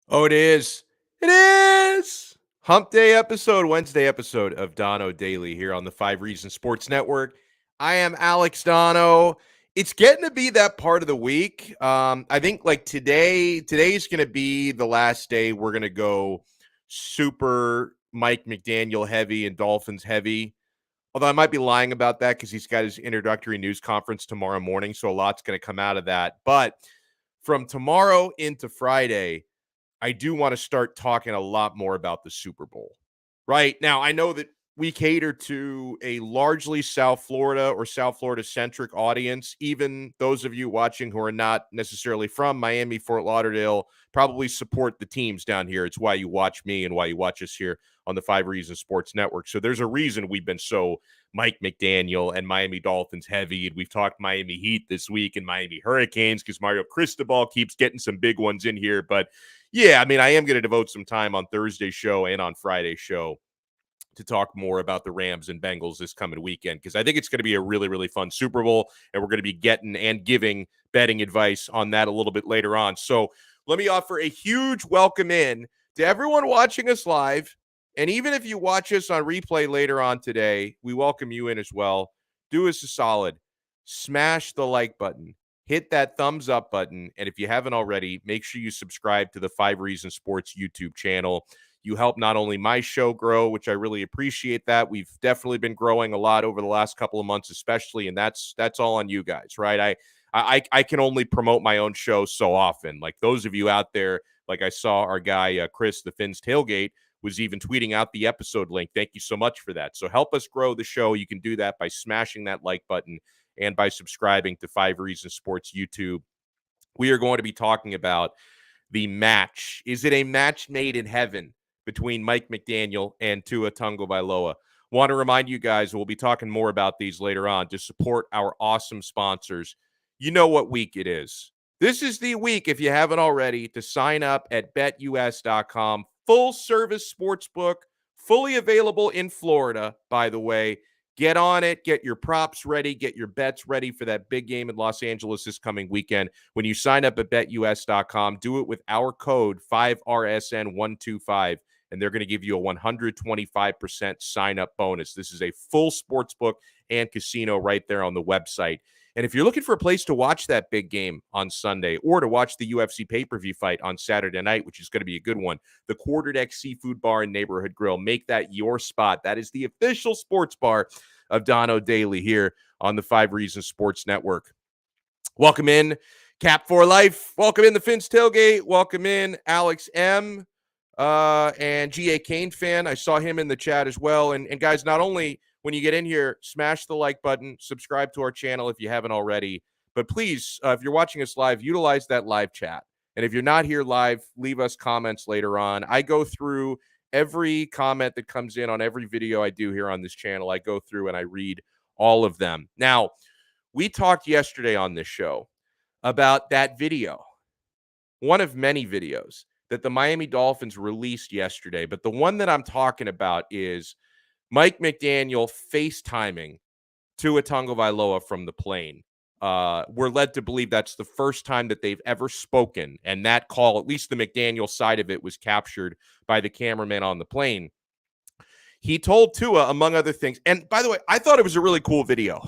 Oh, it is. It is. Hump Day episode, Wednesday episode of Donno Daily here on the 5 Reasons Sports Network. I am Alex Donno. It's getting to be that part of the week. I think like today's going to be the last day we're going to go super Mike McDaniel heavy and Dolphins heavy. Although I might be lying about that because he's got his introductory news conference tomorrow morning, so a lot's going to come out of that. But from tomorrow into Friday, I do want to start talking a lot more about the Super Bowl. Right now, I know that we cater to a largely South Florida or South Florida centric audience. Even those of you watching who are not necessarily from Miami, Fort Lauderdale, probably support the teams down here. It's why you watch me and why you watch us here on the 5 Reasons Sports Network. So there's a reason we've been so Mike McDaniel and Miami Dolphins heavy. And we've talked Miami Heat this week and Miami Hurricanes because Mario Cristobal keeps getting some big ones in here. But yeah, I mean, I am going to devote some time on Thursday's show and on Friday's show to talk more about the Rams and Bengals this coming weekend because I think it's going to be a really, really fun Super Bowl, and we're going to be getting and giving betting advice on that a little bit later on. So let me offer a huge welcome in to everyone watching us live, and even if you watch us on replay later on today, we welcome you in as well. Do us a solid. Smash the like button. Hit that thumbs up button. And if you haven't already, make sure you subscribe to the 5 Reasons Sports YouTube channel. You help not only my show grow, which I really appreciate that. We've definitely been growing a lot over the last couple of months, especially, and that's all on you guys, right? I can only promote my own show so often. Like those of you out there, like I saw our guy Chris, the Finns Tailgate, was even tweeting out the episode link. Thank you so much for that. So help us grow the show. You can do that by smashing that like button and by subscribing to 5 Reasons Sports YouTube. We are going to be talking about the match. Is it a match made in heaven between Mike McDaniel and Tua Tagovailoa? Want to remind you guys, we'll be talking more about these later on to support our awesome sponsors. You know what week it is. This is the week, if you haven't already, to sign up at betus.com. Full service sportsbook, fully available in Florida, by the way. Get on it, get your props ready, get your bets ready for that big game in Los Angeles this coming weekend. When you sign up at betus.com, do it with our code 5RSN125, and they're going to give you a 125% sign-up bonus. This is a full sports book and casino right there on the website. And if you're looking for a place to watch that big game on Sunday or to watch the UFC pay-per-view fight on Saturday night, which is going to be a good one, the Quarterdeck Seafood Bar and Neighborhood Grill, make that your spot. That is the official sports bar of Donno Daily here on the 5 Reasons Sports Network. Welcome in, Cap for Life. Welcome in, the Finns Tailgate. Welcome in, Alex M. And G.A. Kane fan. I saw him in the chat as well. And guys, not only when you get in here, smash the like button, subscribe to our channel if you haven't already. But please, if you're watching us live, utilize that live chat. And if you're not here live, leave us comments later on. I go through every comment that comes in on every video I do here on this channel. I go through and I read all of them. Now, we talked yesterday on this show about that video, one of many videos that the Miami Dolphins released yesterday. But the one that I'm talking about is Mike McDaniel FaceTiming Tua Tagovailoa from the plane. We're led to believe that's the first time that they've ever spoken. And that call, at least the McDaniel side of it, was captured by the cameraman on the plane. He told Tua, among other things, and by the way, I thought it was a really cool video.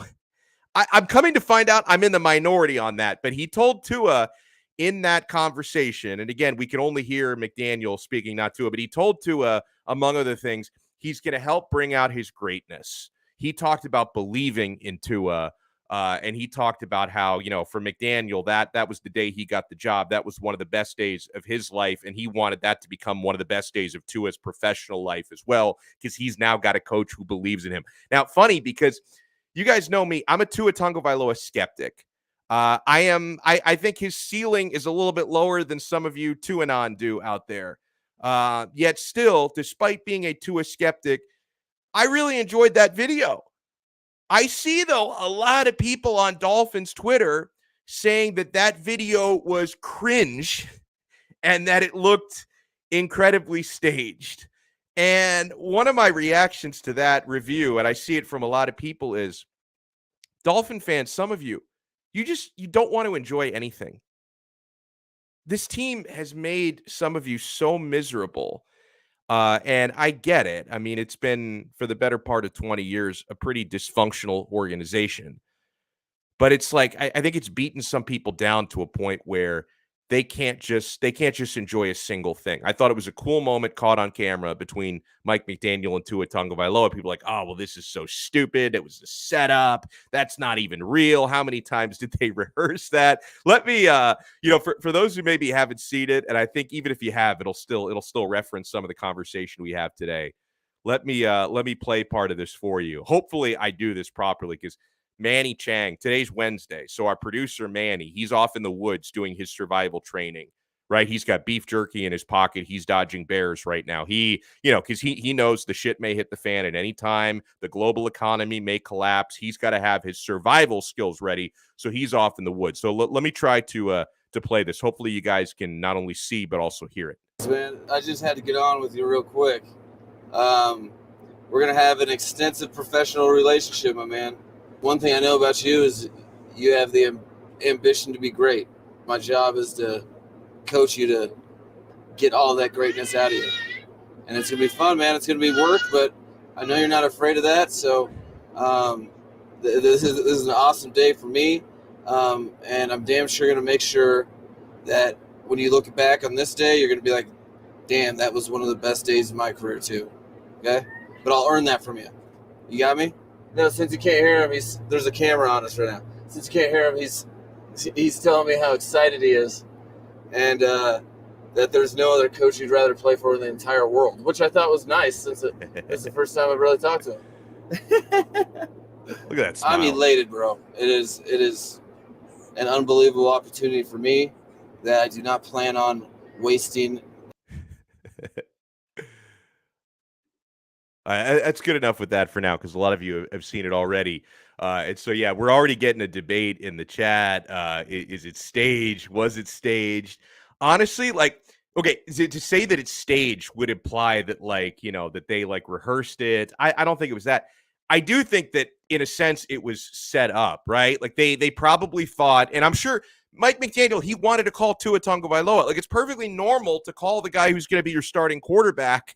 I'm coming to find out I'm in the minority on that, but he told Tua in that conversation, and again, we can only hear McDaniel speaking, not Tua, but he told Tua, among other things, he's going to help bring out his greatness. He talked about believing in Tua, and he talked about how, you know, for McDaniel, that was the day he got the job. That was one of the best days of his life, and he wanted that to become one of the best days of Tua's professional life as well, because he's now got a coach who believes in him. Now, funny, because you guys know me, I'm a Tua Tagovailoa skeptic. I think his ceiling is a little bit lower than some of you Tuanon do out there. Yet still, despite being a Tua skeptic, I really enjoyed that video. I see, though, a lot of people on Dolphins Twitter saying that video was cringe and that it looked incredibly staged. And one of my reactions to that review, and I see it from a lot of people, is Dolphin fans, some of you, you don't want to enjoy anything. this team has made some of you so miserable. And I get it. I mean, it's been for the better part of 20 years a pretty dysfunctional organization. But it's like I think it's beaten some people down to a point where they can't just enjoy a single thing. I thought it was a cool moment caught on camera between Mike McDaniel and Tua Tagovailoa. People are like, oh well, this is so stupid. It was a setup. That's not even real. How many times did they rehearse that? Let me for those who maybe haven't seen it, and I think even if you have, it'll still reference some of the conversation we have today. Let me play part of this for you. Hopefully I do this properly because Manny Chang. Today's Wednesday. So our producer, Manny, he's off in the woods doing his survival training, right? He's got beef jerky in his pocket. He's dodging bears right now. Because he knows the shit may hit the fan at any time. The global economy may collapse. He's got to have his survival skills ready. So he's off in the woods. So let me try to play this. Hopefully you guys can not only see, but also hear it. Man, I just had to get on with you real quick. We're going to have an extensive professional relationship, my man. One thing I know about you is you have the ambition to be great. My job is to coach you to get all that greatness out of you. And it's going to be fun, man. It's going to be work, but I know you're not afraid of that. So this is an awesome day for me. And I'm damn sure going to make sure that when you look back on this day, you're going to be like, damn, that was one of the best days of my career too. Okay? But I'll earn that from you. You got me? No, since you can't hear him, there's a camera on us right now. Since you can't hear him, he's telling me how excited he is, and that there's no other coach he'd rather play for in the entire world, which I thought was nice since it's the first time I've really talked to him. Look at that smile. I'm elated, bro. It is an unbelievable opportunity for me that I do not plan on wasting. That's good enough with that for now because a lot of you have seen it already. And so, yeah, we're already getting a debate in the chat. Is it staged? Was it staged? Honestly, okay, to say that it's staged would imply that, that they, rehearsed it. I don't think it was that. I do think that, in a sense, it was set up, right? Like, they probably thought, and I'm sure Mike McDaniel, he wanted to call Tua Tagovailoa. Like, it's perfectly normal to call the guy who's going to be your starting quarterback,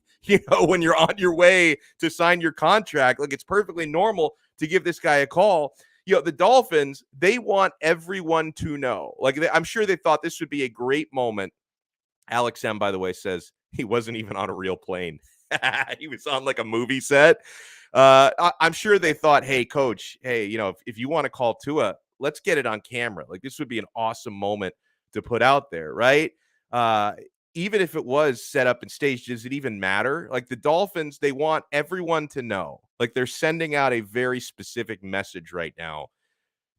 when you're on your way to sign your contract. Like, it's perfectly normal to give this guy a call. The Dolphins, they want everyone to know. Like, I'm sure they thought this would be a great moment. Alex M, by the way, says he wasn't even on a real plane. He was on like a movie set. I'm sure they thought, hey, coach, hey, if you want to call Tua, let's get it on camera. Like, this would be an awesome moment to put out there, right? Even if it was set up and staged, does it even matter? Like, the Dolphins, they want everyone to know. Like, they're sending out a very specific message right now.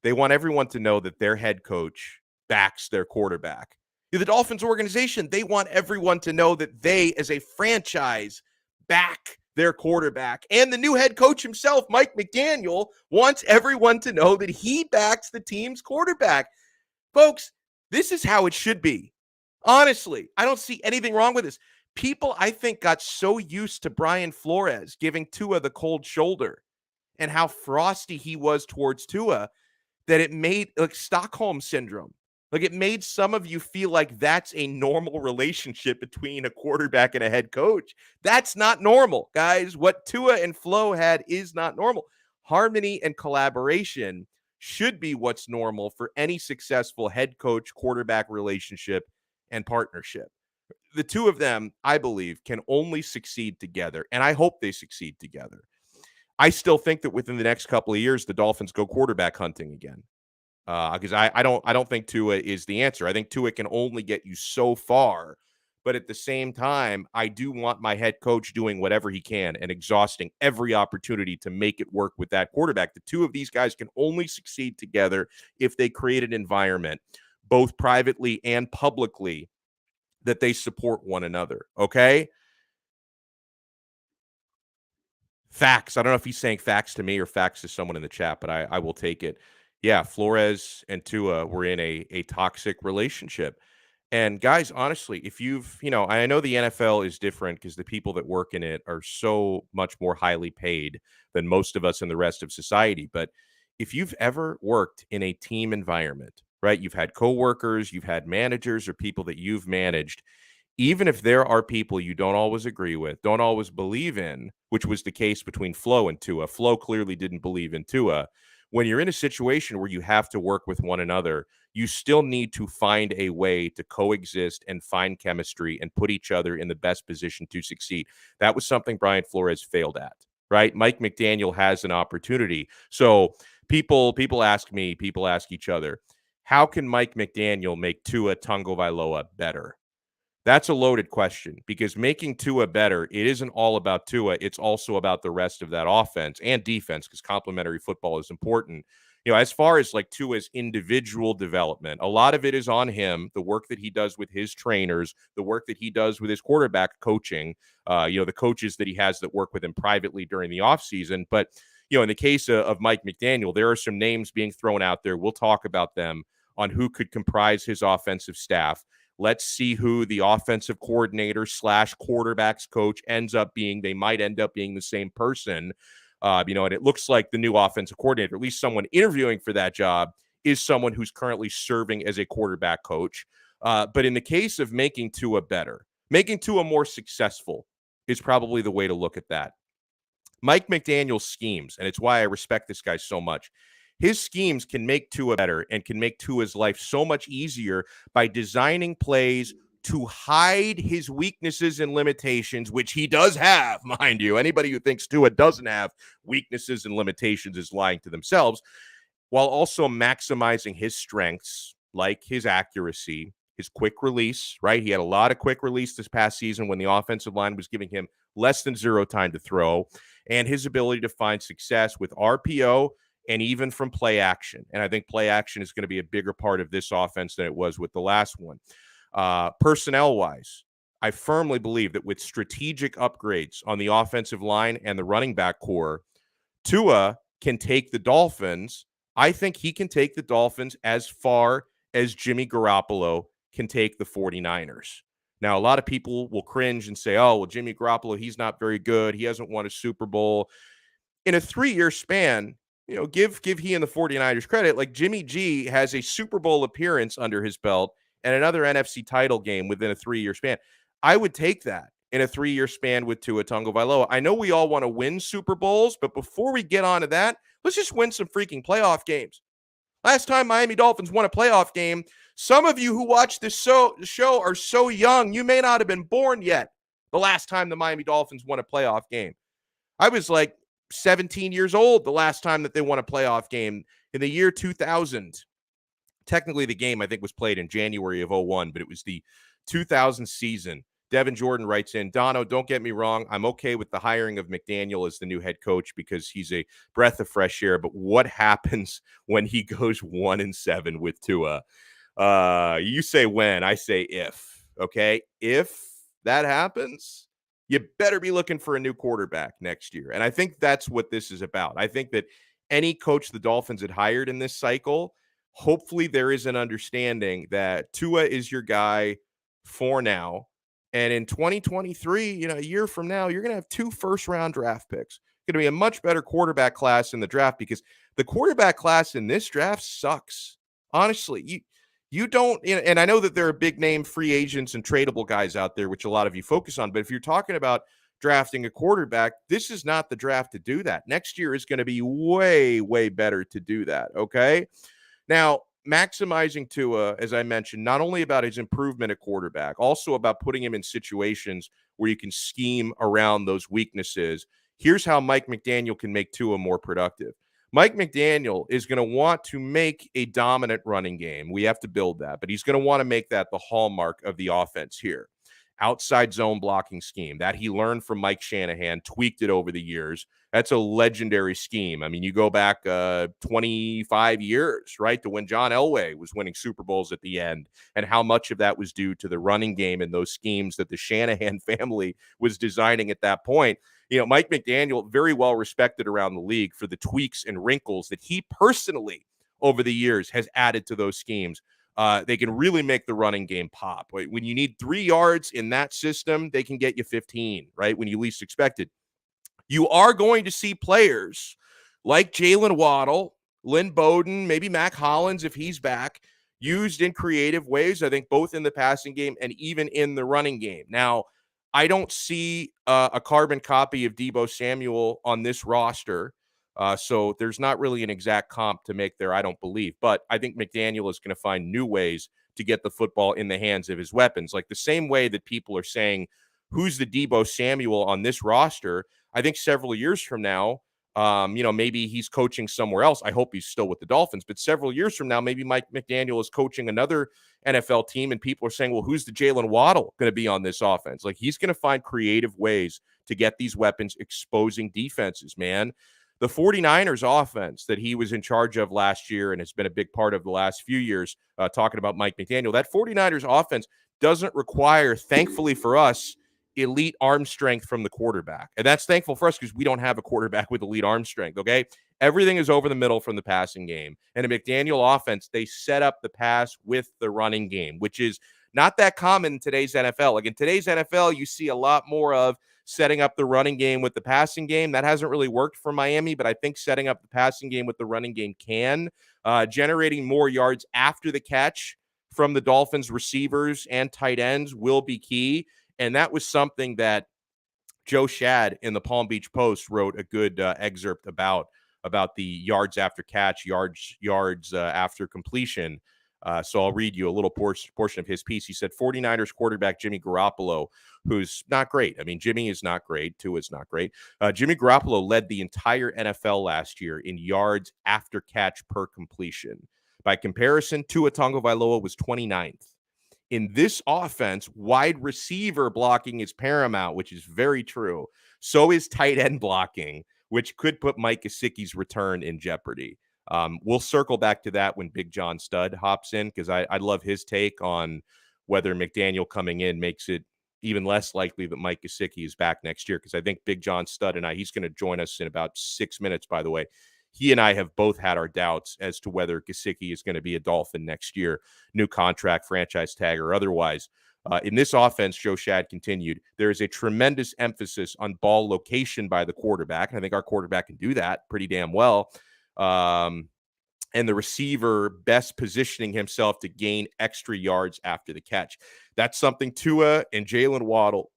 They want everyone to know that their head coach backs their quarterback. The Dolphins organization, they want everyone to know that they, as a franchise, back their quarterback. And the new head coach himself, Mike McDaniel, wants everyone to know that he backs the team's quarterback. Folks, this is how it should be. Honestly, I don't see anything wrong with this. People, I think, got so used to Brian Flores giving Tua the cold shoulder and how frosty he was towards Tua that it made, like, Stockholm syndrome. Like, it made some of you feel like that's a normal relationship between a quarterback and a head coach. That's not normal, guys. What Tua and Flo had is not normal. Harmony and collaboration should be what's normal for any successful head coach quarterback relationship and partnership. The two of them, I believe, can only succeed together, and I hope they succeed together. I still think that within the next couple of years, the Dolphins go quarterback hunting again. Because I don't think Tua is the answer. I think Tua can only get you so far. But at the same time, I do want my head coach doing whatever he can and exhausting every opportunity to make it work with that quarterback. The two of these guys can only succeed together if they create an environment, both privately and publicly, that they support one another. Okay? Facts. I don't know if he's saying facts to me or facts to someone in the chat, but I will take it. Yeah, Flores and Tua were in a toxic relationship. And guys, honestly, if I know the NFL is different because the people that work in it are so much more highly paid than most of us in the rest of society. But if you've ever worked in a team environment, right? You've had coworkers, you've had managers or people that you've managed. Even if there are people you don't always agree with, don't always believe in, which was the case between Flo and Tua. Flo clearly didn't believe in Tua. When you're in a situation where you have to work with one another, you still need to find a way to coexist and find chemistry and put each other in the best position to succeed. That was something Brian Flores failed at, right? Mike McDaniel has an opportunity. So people ask me, people ask each other, how can Mike McDaniel make Tua Tagovailoa better? That's a loaded question because making Tua better, it isn't all about Tua. It's also about the rest of that offense and defense because complementary football is important. As far as like Tua's individual development, a lot of it is on him, the work that he does with his trainers, the work that he does with his quarterback coaching, the coaches that he has that work with him privately during the offseason. But, in the case of Mike McDaniel, there are some names being thrown out there. We'll talk about them on who could comprise his offensive staff. Let's see who the offensive coordinator / quarterbacks coach ends up being. They might end up being the same person. And it looks like the new offensive coordinator, at least someone interviewing for that job, is someone who's currently serving as a quarterback coach. But in the case of making Tua better, making Tua more successful is probably the way to look at that. Mike McDaniel's schemes, and it's why I respect this guy so much. His schemes can make Tua better and can make Tua's life so much easier by designing plays to hide his weaknesses and limitations, which he does have, mind you. Anybody who thinks Tua doesn't have weaknesses and limitations is lying to themselves, while also maximizing his strengths, like his accuracy, his quick release, right? He had a lot of quick release this past season when the offensive line was giving him less than zero time to throw, and his ability to find success with RPO and even from play action. And I think play action is going to be a bigger part of this offense than it was with the last one. Personnel-wise, I firmly believe that with strategic upgrades on the offensive line and the running back core, Tua can take the Dolphins. I think he can take the Dolphins as far as Jimmy Garoppolo can take the 49ers. Now, a lot of people will cringe and say, oh, well, Jimmy Garoppolo, he's not very good. He hasn't won a Super Bowl. In a 3-year span, give he and the 49ers credit. Like Jimmy G has a Super Bowl appearance under his belt and another NFC title game within a 3-year span. I would take that in a 3-year span with Tua Tagovailoa. I know we all want to win Super Bowls, but before we get on to that, let's just win some freaking playoff games. Last time Miami Dolphins won a playoff game, some of you who watch this show are so young, you may not have been born yet the last time the Miami Dolphins won a playoff game. I was like 17 years old the last time that they won a playoff game in the year 2000. Technically, the game, I think, was played in January of 2001, but it was the 2000 season. Devin Jordan writes in, Donno, don't get me wrong. I'm okay with the hiring of McDaniel as the new head coach because he's a breath of fresh air. But what happens when he goes 1-7 with Tua? You say when, I say if. Okay? If that happens, you better be looking for a new quarterback next year. And I think that's what this is about. I think that any coach the Dolphins had hired in this cycle, hopefully there is an understanding that Tua is your guy for now. And in 2023, a year from now, you're going to have 2 first-round draft picks. It's going to be a much better quarterback class in the draft because the quarterback class in this draft sucks. Honestly, you don't, and I know that there are big-name free agents and tradable guys out there, which a lot of you focus on, but if you're talking about drafting a quarterback, this is not the draft to do that. Next year is going to be way, way better to do that, okay? Now, maximizing Tua, as I mentioned, not only about his improvement at quarterback, also about putting him in situations where you can scheme around those weaknesses. Here's how Mike McDaniel can make Tua more productive. Mike McDaniel is going to want to make a dominant running game. We have to build that, but he's going to want to make that the hallmark of the offense here. Outside zone blocking scheme that he learned from Mike Shanahan, tweaked it over the years. That's a legendary scheme. I mean, you go back 25 years, right, to when John Elway was winning Super Bowls at the end, and how much of that was due to the running game and those schemes that the Shanahan family was designing at that point. Mike McDaniel, very well respected around the league for the tweaks and wrinkles that he personally over the years has added to those schemes. They can really make the running game pop. When you need 3 yards in that system, they can get you 15, right, when you least expect it. You are going to see players like Jalen Waddle, Lynn Bowden, maybe Mac Hollins if he's back. used in creative ways, I think both in the passing game and even in the running game. Now, I don't see a carbon copy of Deebo Samuel on this roster. So there's not really an exact comp to make there, I don't believe. But I think McDaniel is going to find new ways to get the football in the hands of his weapons. Like the same way that people are saying, who's the Deebo Samuel on this roster? I think several years from now, maybe he's coaching somewhere else. I hope he's still with the Dolphins, but several years from now, maybe Mike McDaniel is coaching another NFL team and people are saying, well, who's the Jalen Waddle going to be on this offense? Like he's going to find creative ways to get these weapons exposing defenses, man. The 49ers offense that he was in charge of last year and has been a big part of the last few years, talking about Mike McDaniel, that 49ers offense doesn't require, thankfully for us, elite arm strength from the quarterback. And that's thankful for us because we don't have a quarterback with elite arm strength, okay? Everything is over the middle from the passing game. And a McDaniel offense, they set up the pass with the running game, which is not that common in today's NFL. Like in today's NFL, you see a lot more of setting up the running game with the passing game. That hasn't really worked for Miami, but I think setting up the passing game with the running game can. Generating more yards after the catch from the Dolphins receivers and tight ends will be key. And that was something that Joe Shad in the Palm Beach Post wrote a good excerpt about the yards after catch, yards after completion. So I'll read you a little portion of his piece. He said, 49ers quarterback Jimmy Garoppolo, who's not great. I mean, Jimmy is not great. Tua is not great. Jimmy Garoppolo led the entire NFL last year in yards after catch per completion. By comparison, Tua Tagovailoa was 29th. In this offense, wide receiver blocking is paramount, which is very true. So is tight end blocking, which could put Mike Gesicki's return in jeopardy. We'll circle back to that when Big John Studd hops in because I love his take on whether McDaniel coming in makes it even less likely that Mike Gesicki is back next year because I think Big John Studd and he's going to join us in about 6 minutes, by the way. He and I have both had our doubts as to whether Gesicki is going to be a Dolphin next year, new contract, franchise tag, or otherwise. In this offense, Joe Shad continued, there is a tremendous emphasis on ball location by the quarterback. And I think our quarterback can do that pretty damn well. And the receiver best positioning himself to gain extra yards after the catch. That's something Tua and Jalen Waddle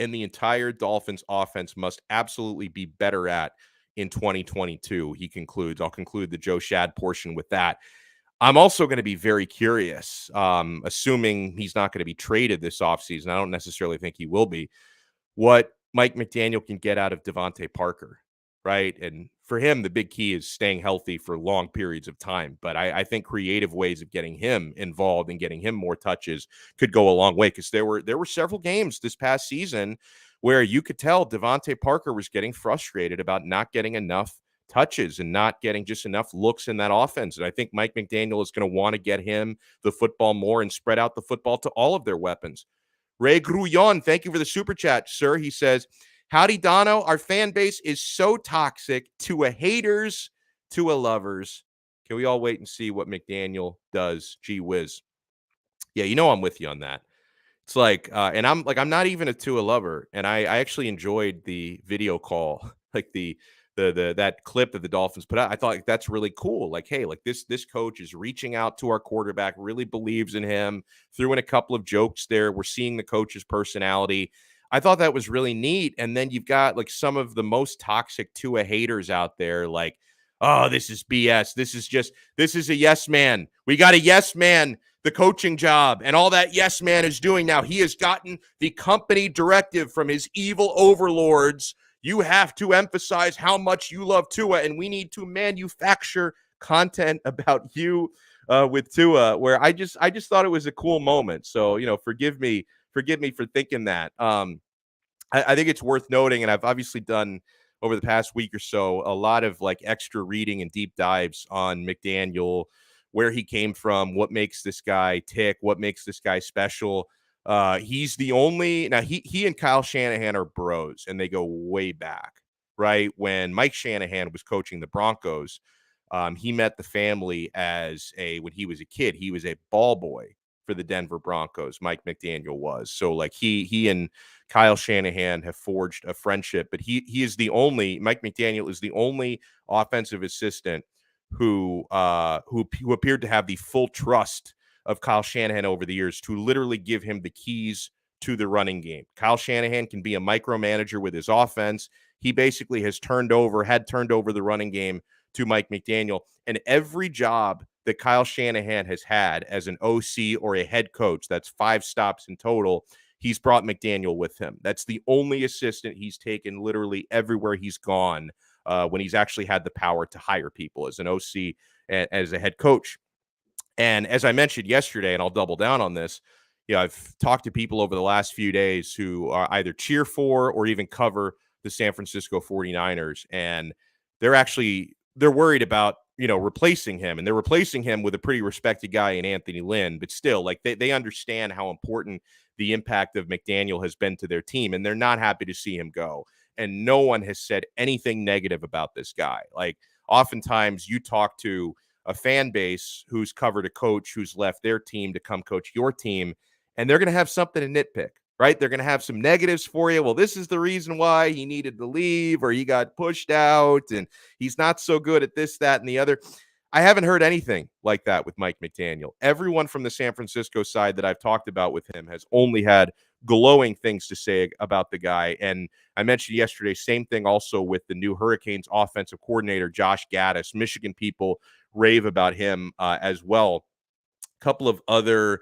and the entire Dolphins offense must absolutely be better at in 2022, he concludes. I'll conclude the Joe Shad portion with that. I'm also going to be very curious, assuming he's not going to be traded this offseason. I don't necessarily think he will be, what Mike McDaniel can get out of Devontae Parker, right? And for him, the big key is staying healthy for long periods of time. But I think creative ways of getting him involved and getting him more touches could go a long way because there were several games this past season where you could tell Devontae Parker was getting frustrated about not getting enough touches and not getting just enough looks in that offense. And I think Mike McDaniel is going to want to get him the football more and spread out the football to all of their weapons. Ray Grullon, thank you for the super chat, sir. He says, howdy, Donno. Our fan base is so toxic. Tua haters, Tua lovers. Can we all wait and see what McDaniel does? Gee whiz. Yeah, I'm with you on that. It's like, and I'm not even a Tua lover, and I actually enjoyed the video call, like the that clip that the Dolphins put out. I thought that's really cool. Like, hey, like this coach is reaching out to our quarterback, really believes in him. Threw in a couple of jokes there. We're seeing the coach's personality. I thought that was really neat. And then you've got like some of the most toxic Tua haters out there, like, oh, this is BS. This is a yes man. We got a yes man. The coaching job and all that yes man is doing now. He has gotten the company directive from his evil overlords. You have to emphasize how much you love Tua, and we need to manufacture content about you with Tua, where I just thought it was a cool moment. So, forgive me for thinking that. I think it's worth noting, and I've obviously done over the past week or so a lot of like extra reading and deep dives on McDaniel, where he came from, what makes this guy tick, what makes this guy special. He's the only, now he and Kyle Shanahan are bros and they go way back, right? When Mike Shanahan was coaching the Broncos, he met the family when he was a kid, he was a ball boy for the Denver Broncos. Mike McDaniel was. So like he and Kyle Shanahan have forged a friendship, but Mike McDaniel is the only offensive assistant who appeared to have the full trust of Kyle Shanahan over the years to literally give him the keys to the running game. Kyle Shanahan can be a micromanager with his offense. He basically had turned over the running game to Mike McDaniel. And every job that Kyle Shanahan has had as an OC or a head coach, that's 5 stops in total, he's brought McDaniel with him. That's the only assistant he's taken literally everywhere he's gone when he's actually had the power to hire people as an OC and as a head coach. And as I mentioned yesterday, and I'll double down on this, I've talked to people over the last few days who are either cheer for or even cover the San Francisco 49ers. And they're worried about, replacing him. And they're replacing him with a pretty respected guy in Anthony Lynn. But still, like they understand how important the impact of McDaniel has been to their team. And they're not happy to see him go. And no one has said anything negative about this guy. Like oftentimes you talk to a fan base who's covered a coach who's left their team to come coach your team, and they're going to have something to nitpick, right? They're going to have some negatives for you. Well, this is the reason why he needed to leave, or he got pushed out, and he's not so good at this, that, and the other. I haven't heard anything like that with Mike McDaniel. Everyone from the San Francisco side that I've talked about with him has only had glowing things to say about the guy. And I mentioned yesterday, same thing also with the new Hurricanes offensive coordinator, Josh Gaddis. Michigan people rave about him as well. A couple of other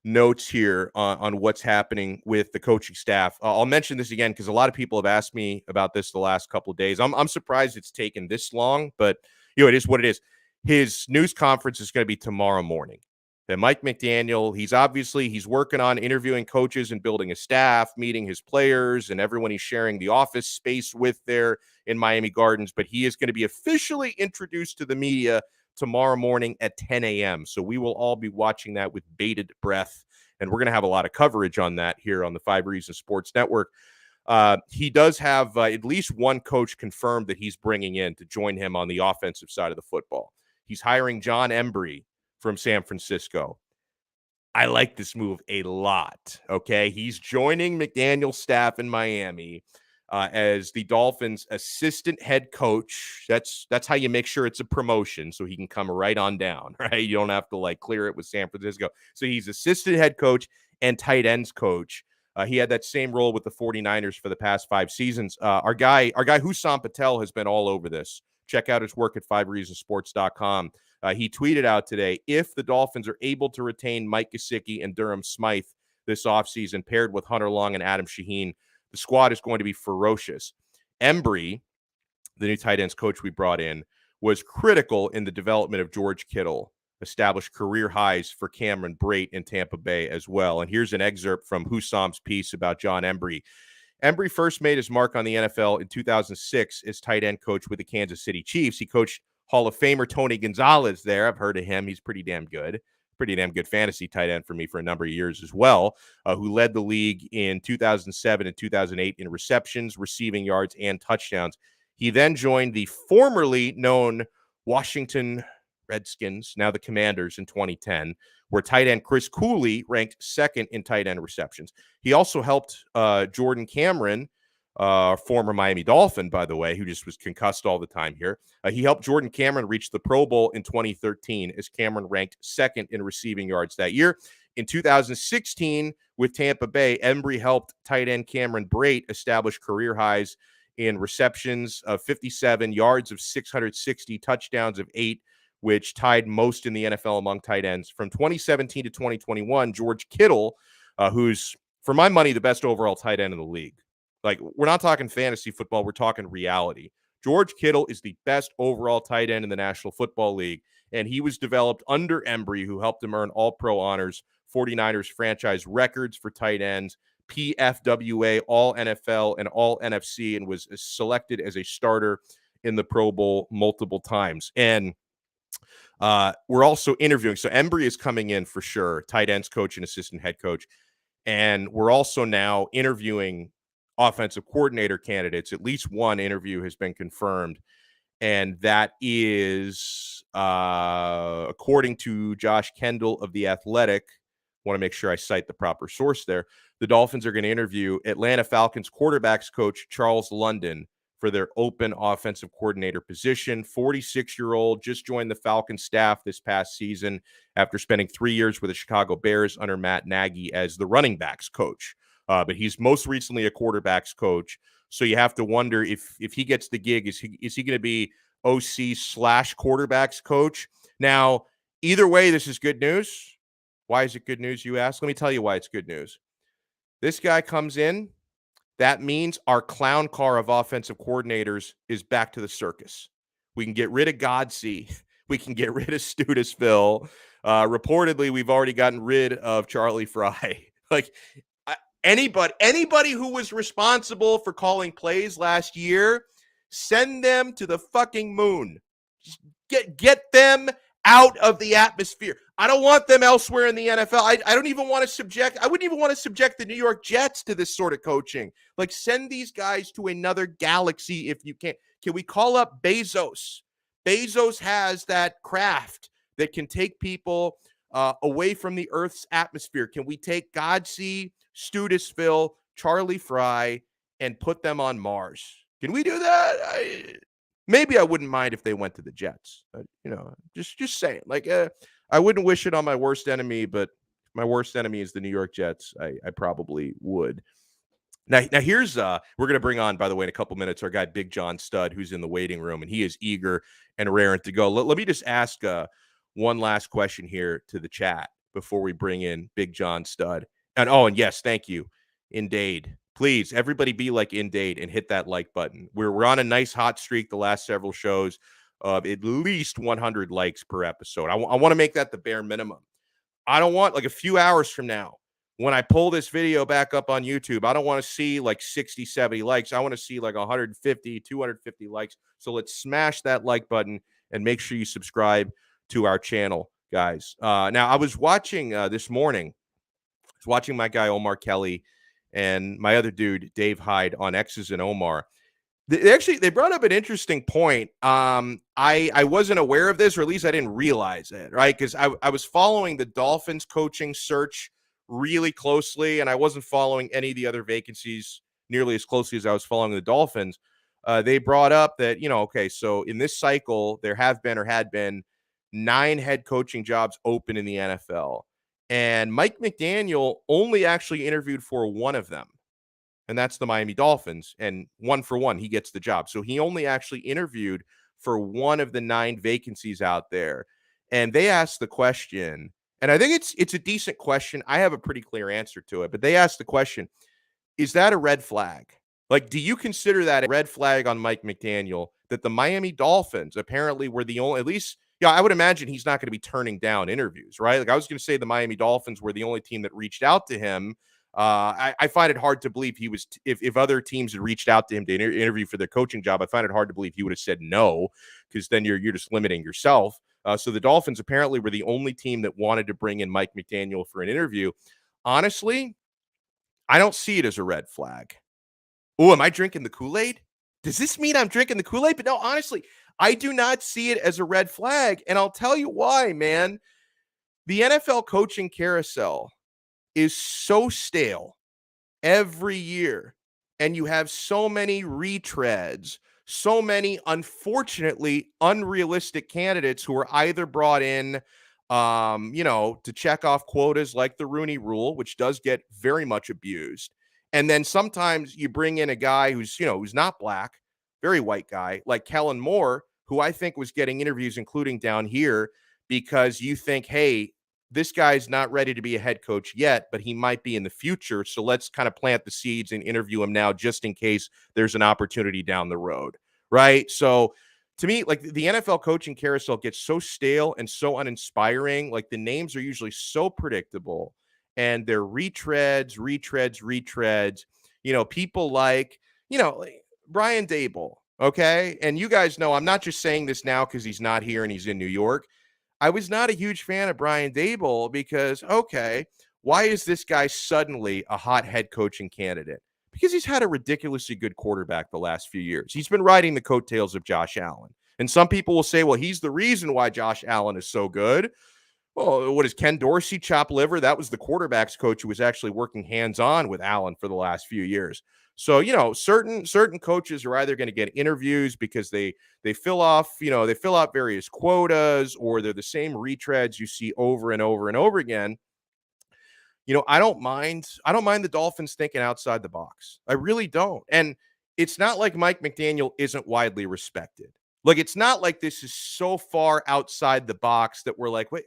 notes here on what's happening with the coaching staff. I'll mention this again because a lot of people have asked me about this the last couple of days. I'm surprised it's taken this long, but it is what it is. His news conference is going to be tomorrow morning. And Mike McDaniel, he's working on interviewing coaches and building a staff, meeting his players and everyone he's sharing the office space with there in Miami Gardens. But he is going to be officially introduced to the media tomorrow morning at 10 a.m. So we will all be watching that with bated breath. And we're going to have a lot of coverage on that here on the 5 Reasons Sports Network. He does have at least one coach confirmed that he's bringing in to join him on the offensive side of the football. He's hiring John Embry from San Francisco. I like this move a lot, okay? He's joining McDaniel's staff in Miami as the Dolphins' assistant head coach. That's how you make sure it's a promotion, so he can come right on down, right? You don't have to, clear it with San Francisco. So he's assistant head coach and tight ends coach. He had that same role with the 49ers for the past 5 seasons. Our guy Hussam Patel has been all over this. Check out his work at 5reasonsports.com. He tweeted out today, if the Dolphins are able to retain Mike Gesicki and Durham Smythe this offseason, paired with Hunter Long and Adam Shaheen, the squad is going to be ferocious. Embry, the new tight ends coach we brought in, was critical in the development of George Kittle, established career highs for Cameron Brate in Tampa Bay as well. And here's an excerpt from Hussam's piece about John Embry. Embry first made his mark on the NFL in 2006 as tight end coach with the Kansas City Chiefs. He coached Hall of Famer Tony Gonzalez there. I've heard of him. He's pretty damn good fantasy tight end for me for a number of years as well, who led the league in 2007 and 2008 in receptions, receiving yards, and touchdowns. He then joined the formerly known Washington Redskins, now the Commanders, in 2010, where tight end Chris Cooley ranked second in tight end receptions. He also helped Jordan Cameron, former Miami Dolphin, by the way, who just was concussed all the time here. He helped Jordan Cameron reach the Pro Bowl in 2013 as Cameron ranked second in receiving yards that year. In 2016, with Tampa Bay, Embry helped tight end Cameron Brate establish career highs in receptions of 57, yards of 660, touchdowns of 8, which tied most in the NFL among tight ends. From 2017 to 2021, George Kittle, who's, for my money, the best overall tight end in the league. We're not talking fantasy football. We're talking reality. George Kittle is the best overall tight end in the National Football League, and he was developed under Embry, who helped him earn All-Pro honors, 49ers franchise records for tight ends, PFWA, All-NFL, and All-NFC, and was selected as a starter in the Pro Bowl multiple times. And we're also interviewing. So Embry is coming in for sure, tight ends coach and assistant head coach. And we're also now interviewing offensive coordinator candidates. At least one interview has been confirmed. And that is, according to Josh Kendall of The Athletic, want to make sure I cite the proper source there, the Dolphins are going to interview Atlanta Falcons quarterbacks coach Charles London for their open offensive coordinator position. 46-year-old, just joined the Falcons staff this past season after spending 3 years with the Chicago Bears under Matt Nagy as the running backs coach. But he's most recently a quarterbacks coach. So you have to wonder if he gets the gig, is he going to be OC/quarterbacks coach? Now, either way, this is good news. Why is it good news, you ask? Let me tell you why it's good news. This guy comes in. That means our clown car of offensive coordinators is back to the circus. We can get rid of Godsey. We can get rid of Studesville. Reportedly, we've already gotten rid of Charlie Fry. Like anybody who was responsible for calling plays last year, send them to the fucking moon. Just get them out of the atmosphere. I don't want them elsewhere in the NFL. I wouldn't even want to subject the New York Jets to this sort of coaching. Like, send these guys to another galaxy if you can. Can we call up Bezos? Bezos has that craft that can take people away from the Earth's atmosphere. Can we take Godsey, Studesville, Charlie Fry, and put them on Mars? Can we do that? Maybe I wouldn't mind if they went to the Jets. Just saying. Like, I wouldn't wish it on my worst enemy, but if my worst enemy is the New York Jets, I probably would. Now here's we're going to bring on, by the way, in a couple minutes, our guy Big John Stud, who's in the waiting room, and he is eager and raring to go. Let me just ask one last question here to the chat before we bring in Big John Stud. And yes, thank you, Indeed. Please, everybody be like Indeed and hit that like button. We're on a nice hot streak the last several shows of at least 100 likes per episode. I want to make that the bare minimum. I don't want, like, a few hours from now, when I pull this video back up on YouTube, I don't want to see like 60, 70 likes. I want to see like 150, 250 likes. So let's smash that like button and make sure you subscribe to our channel, guys. Now, I was watching this morning, watching my guy Omar Kelly and my other dude, Dave Hyde, on X's and Omar. They brought up an interesting point. I wasn't aware of this, or at least I didn't realize it, right? Because I was following the Dolphins coaching search really closely, and I wasn't following any of the other vacancies nearly as closely as I was following the Dolphins. They brought up that, okay, so in this cycle, there have been or had been 9 head coaching jobs open in the NFL. And Mike McDaniel only actually interviewed for one of them, and that's the Miami Dolphins. And 1 for 1, he gets the job. So he only actually interviewed for one of the 9 vacancies out there. And they asked the question, and I think it's a decent question. I have a pretty clear answer to it, but they asked the question, is that a red flag? Like, do you consider that a red flag on Mike McDaniel that the Miami Dolphins apparently were the only, at least, I would imagine he's not going to be turning down interviews, right? Like, I was going to say the Miami Dolphins were the only team that reached out to him. I find it hard to believe he was, if other teams had reached out to him to interview for their coaching job, I find it hard to believe he would have said no, because then you're just limiting yourself. So the Dolphins apparently were the only team that wanted to bring in Mike McDaniel for an interview. Honestly, I don't see it as a red flag. Oh, am I drinking the Kool-Aid? Does this mean I'm drinking the Kool-Aid? But no, honestly, I do not see it as a red flag. And I'll tell you why, man. The NFL coaching carousel is so stale every year. And you have so many retreads, so many, unfortunately, unrealistic candidates who are either brought in, to check off quotas like the Rooney Rule, which does get very much abused. And then sometimes you bring in a guy who's not black, very white guy, like Kellen Moore, who I think was getting interviews, including down here, because you think, hey, this guy's not ready to be a head coach yet, but he might be in the future. So let's kind of plant the seeds and interview him now, just in case there's an opportunity down the road, right? So to me, like, the NFL coaching carousel gets so stale and so uninspiring. Like, the names are usually so predictable, and they're retreads. People like, Brian Daboll, okay? And you guys know I'm not just saying this now because he's not here and he's in New York. I was not a huge fan of Brian Daboll because, okay, why is this guy suddenly a hot head coaching candidate? Because he's had a ridiculously good quarterback the last few years. He's been riding the coattails of Josh Allen. And some people will say, well, he's the reason why Josh Allen is so good. Well, what is Ken Dorsey, chop liver? That was the quarterback's coach who was actually working hands-on with Allen for the last few years. So, certain coaches are either going to get interviews because they fill off, they fill out various quotas, or they're the same retreads you see over and over and over again. I don't mind the Dolphins thinking outside the box. I really don't. And it's not like Mike McDaniel isn't widely respected. Like, it's not like this is so far outside the box that we're like, wait,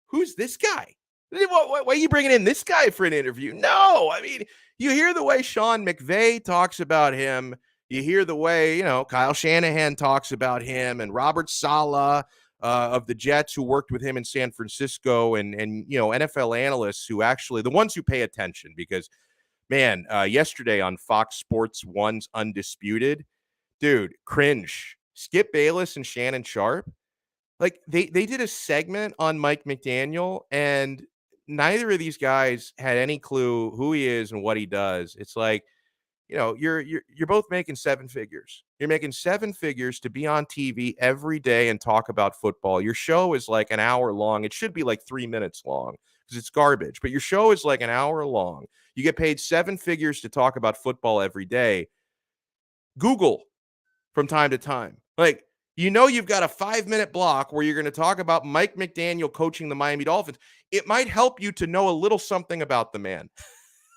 who's this guy? Why are you bringing in this guy for an interview? No, I mean, you hear the way Sean McVay talks about him. You hear the way, Kyle Shanahan talks about him, and Robert Saleh of the Jets, who worked with him in San Francisco, and NFL analysts who actually, the ones who pay attention, because, man, yesterday on Fox Sports 1's Undisputed, dude, cringe. Skip Bayless and Shannon Sharp, like they did a segment on Mike McDaniel, and neither of these guys had any clue who he is and what he does. It's like, you're both making seven figures. You're making seven figures to be on TV every day and talk about football. Your show is like an hour long. It should be like 3 minutes long because it's garbage, but your show is like an hour long. You get paid seven figures to talk about football every day. Google from time to time. Like, you've got a 5-minute block where you're going to talk about Mike McDaniel coaching the Miami Dolphins. It might help you to know a little something about the man.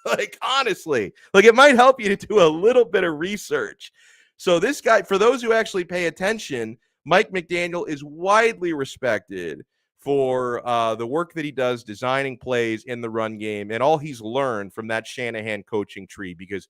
Like, honestly, like, it might help you to do a little bit of research. So this guy, for those who actually pay attention, Mike McDaniel is widely respected for the work that he does designing plays in the run game and all he's learned from that Shanahan coaching tree, because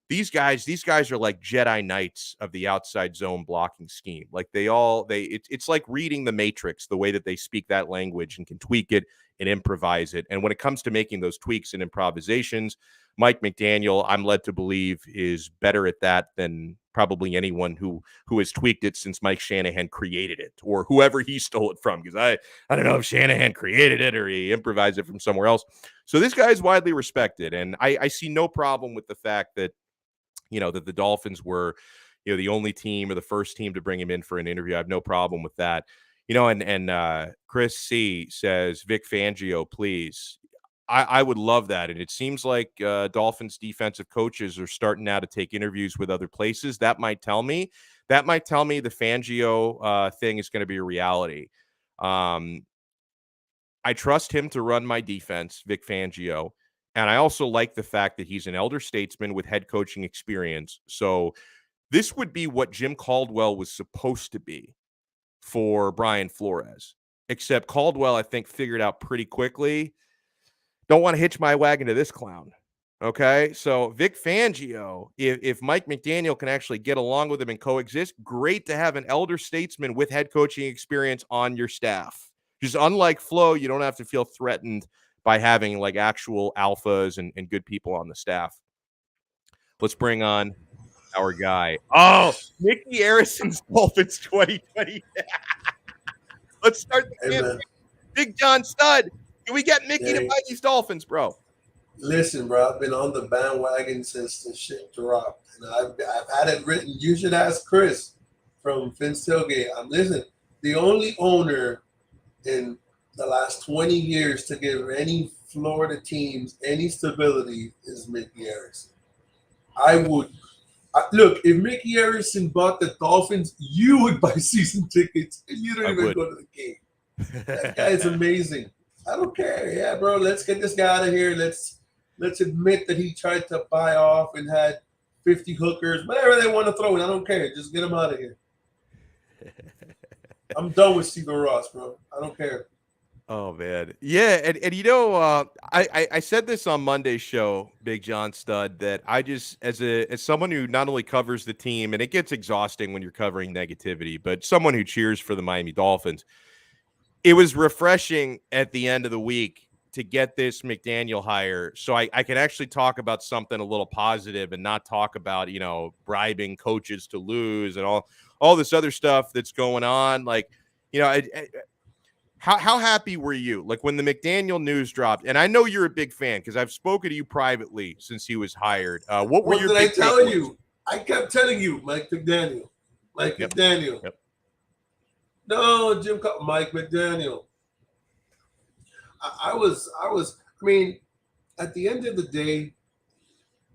these guys are like Jedi Knights of the outside zone blocking scheme. Like, it's like reading the Matrix, the way that they speak that language and can tweak it and improvise it. And when it comes to making those tweaks and improvisations, Mike McDaniel, I'm led to believe, is better at that than probably anyone who has tweaked it since Mike Shanahan created it, or whoever he stole it from. Because I don't know if Shanahan created it or he improvised it from somewhere else. So this guy is widely respected, and I see no problem with the fact that that the Dolphins were, the only team or the first team to bring him in for an interview. I have no problem with that. And Chris C says, Vic Fangio, please. I would love that. And it seems like Dolphins defensive coaches are starting now to take interviews with other places. That might tell me the Fangio thing is going to be a reality. I trust him to run my defense, Vic Fangio. And I also like the fact that he's an elder statesman with head coaching experience. So this would be what Jim Caldwell was supposed to be for Brian Flores. Except Caldwell, I think, figured out pretty quickly, don't want to hitch my wagon to this clown. Okay? So Vic Fangio, if Mike McDaniel can actually get along with him and coexist, great to have an elder statesman with head coaching experience on your staff. Just unlike Flo, you don't have to feel threatened by having like actual alphas and good people on the staff. Let's bring on our guy. Oh, Mickey Harrison's Dolphins 2020. Let's start the campaign. Big John Stud. Can we get Mickey to buy these Dolphins, bro? Listen, bro, I've been on the bandwagon since the shit dropped. And I've had it written. You should ask Chris from Finn's Tailgate. Listen, the only owner in the last 20 years to give any Florida teams any stability is Mickey Harrison. Look, if Mickey Harrison bought the Dolphins, you would buy season tickets and you don't even go to the game. That guy is amazing. I don't care. Yeah, bro, let's get this guy out of here. Let's admit that he tried to buy off and had 50 hookers, whatever they want to throw in. I don't care. Just get him out of here. I'm done with Steven Ross, bro. I don't care. Oh, man. Yeah, and I said this on Monday's show, Big John Stud, that I just, as someone who not only covers the team, and it gets exhausting when you're covering negativity, but someone who cheers for the Miami Dolphins, it was refreshing at the end of the week to get this McDaniel hire so I can actually talk about something a little positive and not talk about, bribing coaches to lose and all this other stuff that's going on. Like, How happy were you? Like when the McDaniel news dropped, and I know you're a big fan because I've spoken to you privately since he was hired. What were your did big I tell you? I kept telling you, Mike McDaniel. McDaniel. Yep. No, Mike McDaniel. I mean, at the end of the day,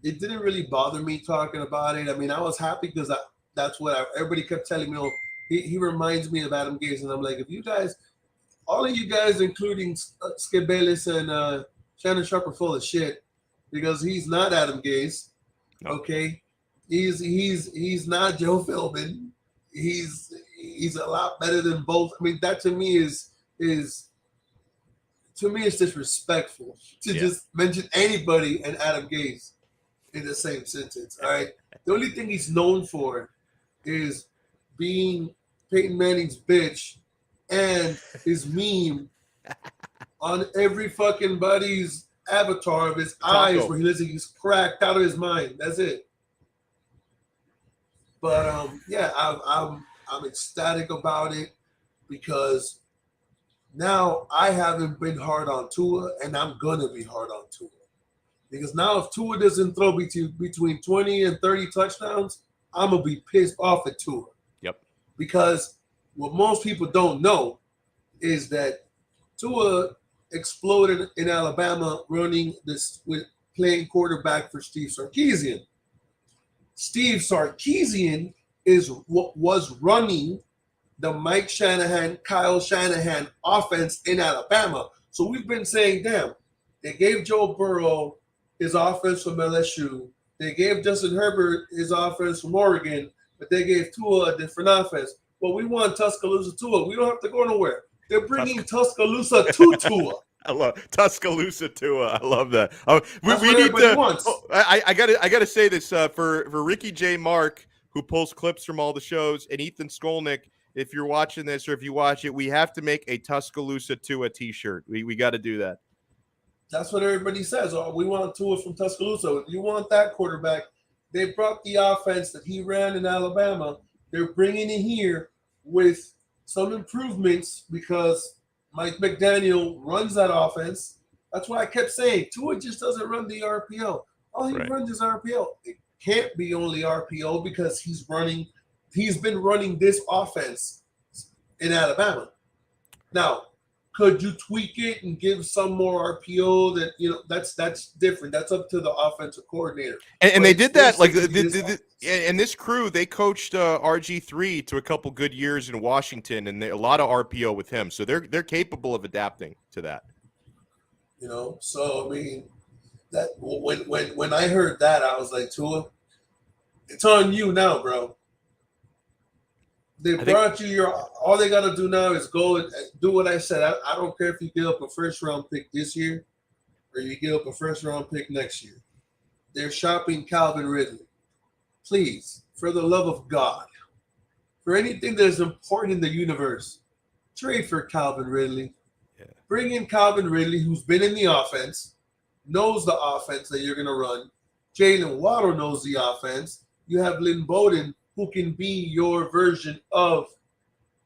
it didn't really bother me talking about it. I mean, I was happy because that's what everybody kept telling me. Oh, he reminds me of Adam Gase, and I'm like, if you guys, all of you guys, including Skip Bayless and Shannon Sharp, are full of shit because he's not Adam Gase. No. Okay, he's not Joe Philbin. He's a lot better than both. I mean, that to me is disrespectful to just mention anybody and Adam Gase in the same sentence. All right. The only thing he's known for is being Peyton Manning's bitch and his meme on every fucking buddy's avatar of his eyes where he looks like he's cracked out of his mind. That's it. But I'm ecstatic about it because now I haven't been hard on Tua, and I'm gonna be hard on Tua. Because now if Tua doesn't throw between 20 and 30 touchdowns, I'm going to be pissed off at Tua. Yep. Because what most people don't know is that Tua exploded in Alabama playing quarterback for Steve Sarkisian. Steve Sarkisian was running the Mike Shanahan, Kyle Shanahan offense in Alabama. So we've been saying, damn, they gave Joe Burrow his offense from LSU. They gave Justin Herbert his offense from Oregon, but they gave Tua a different offense. Well, we want Tuscaloosa Tua. We don't have to go nowhere. They're bringing Tuscaloosa to Tua. I love Tuscaloosa Tua. I love that. We need to. Oh, I gotta say this for Ricky J. Mark, who pulls clips from all the shows, and Ethan Skolnick. If you're watching this or if you watch it, we have to make a Tuscaloosa Tua T-shirt. We got to do that. That's what everybody says. Oh, we want Tua from Tuscaloosa. If you want that quarterback, they brought the offense that he ran in Alabama. They're bringing it here with some improvements because Mike McDaniel runs that offense. That's why I kept saying Tua just doesn't run the RPO. All he runs is RPO. It can't be only RPO because he's been running this offense in Alabama. Now, could you tweak it and give some more RPO? That that's different. That's up to the offensive coordinator. And they did that like and this crew, they coached RG3 to a couple good years in Washington, and a lot of RPO with him. So they're capable of adapting to that. So I mean, that when I heard that, I was like, Tua, it's on you now, bro. They brought you all they got to do now is go and do what I said. I don't care if you give up a first-round pick this year or you give up a first-round pick next year. They're shopping Calvin Ridley. Please, for the love of God, for anything that is important in the universe, trade for Calvin Ridley. Yeah. Bring in Calvin Ridley, who's been in the offense, knows the offense that you're going to run. Jalen Waddle knows the offense. You have Lynn Bowden, who can be your version of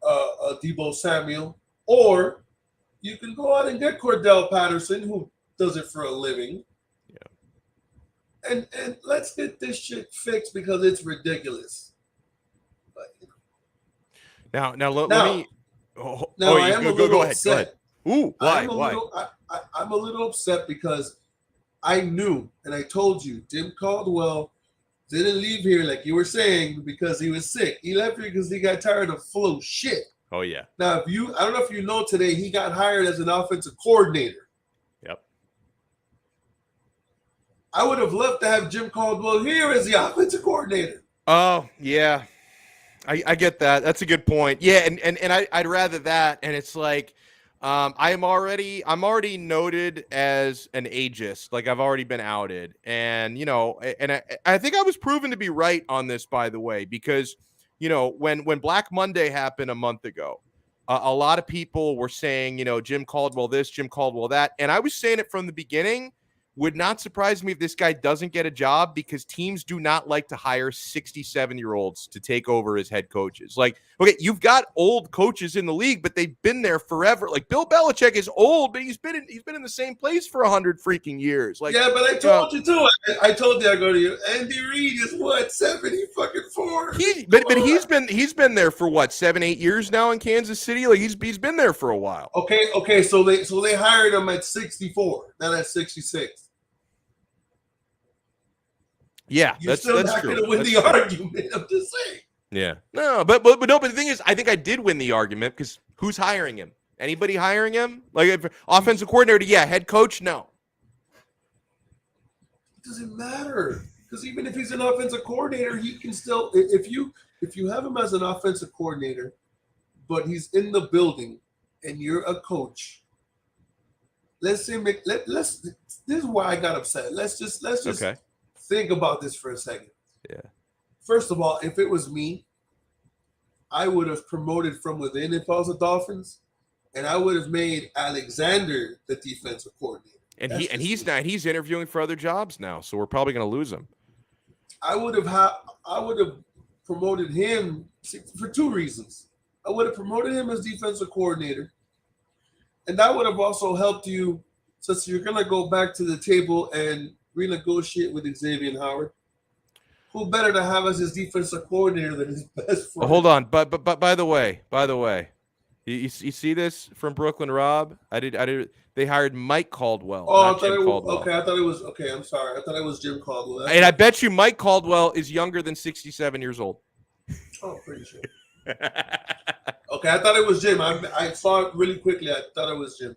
Deebo Samuel, or you can go out and get Cordell Patterson, who does it for a living. Yeah. And let's get this shit fixed because it's ridiculous. But, Now, let me. Go ahead. Go ahead. Ooh, why? I'm a little upset because I knew, and I told you, Jim Caldwell didn't leave here like you were saying because he was sick. He left here because he got tired of full of shit. Oh yeah. Now, I don't know if you know today, he got hired as an offensive coordinator. Yep. I would have loved to have Jim Caldwell here as the offensive coordinator. Oh yeah, I get that. That's a good point. Yeah, and I'd rather that. And it's like, I'm already noted as an ageist. Like I've already been outed, and I think I was proven to be right on this, by the way, because when Black Monday happened a month ago, a lot of people were saying Jim Caldwell this, Jim Caldwell that, and I was saying it from the beginning. Would not surprise me if this guy doesn't get a job because teams do not like to hire 67-year-olds to take over as head coaches. Like, okay, you've got old coaches in the league, but they've been there forever. Like Bill Belichick is old, but he's been in the same place for 100 freaking years. Like, yeah, but I told you too. I told you I go to you. Andy Reid is what 70-4. He's been there for what 7-8 years now in Kansas City. Like he's been there for a while. Okay. So they hired him at 64, not at 66. Yeah, You're that's still not true. going to win That's the true. argument. I'm just saying. Yeah. No, but no, but the thing is, I think I did win the argument because who's hiring him? Anybody hiring him? Like if offensive coordinator, yeah. Head coach, no. It doesn't matter. Because even if he's an offensive coordinator, he can still if you have him as an offensive coordinator, but he's in the building and you're a coach. Let's say let's this is why I got upset. Let's just Okay. think about this for a second. Yeah. First of all, if it was me, I would have promoted from within if I was the Dolphins, and I would have made Alexander the defensive coordinator. And he's interviewing for other jobs now, so we're probably going to lose him. I would have promoted him for two reasons. I would have promoted him as defensive coordinator, and that would have also helped you, since you're going to go back to the table and renegotiate with Xavier Howard. Who better to have as his defensive coordinator than his best friend? Hold on, but by the way, you see this from Brooklyn Rob? I did. They hired Mike Caldwell. Oh, not Jim Caldwell. Okay, I thought it was okay. I'm sorry. I thought it was Jim Caldwell. And I bet you Mike Caldwell is younger than 67 years old. Oh, pretty sure. Okay, I thought it was Jim. I saw it really quickly. I thought it was Jim.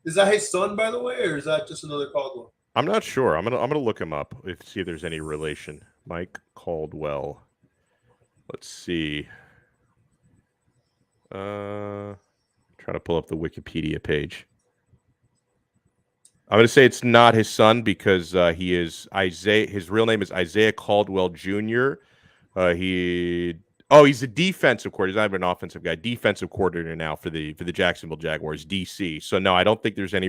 Is that his son, by the way, or is that just another Caldwell? I'm not sure. I'm gonna look him up see if there's any relation. Mike Caldwell. Let's see. Trying to pull up the Wikipedia page. I'm gonna say it's not his son because he is Isaiah. His real name is Isaiah Caldwell Jr. He's a defensive coordinator. He's not even an offensive guy. Defensive coordinator now for the Jacksonville Jaguars, DC. So no, I don't think there's any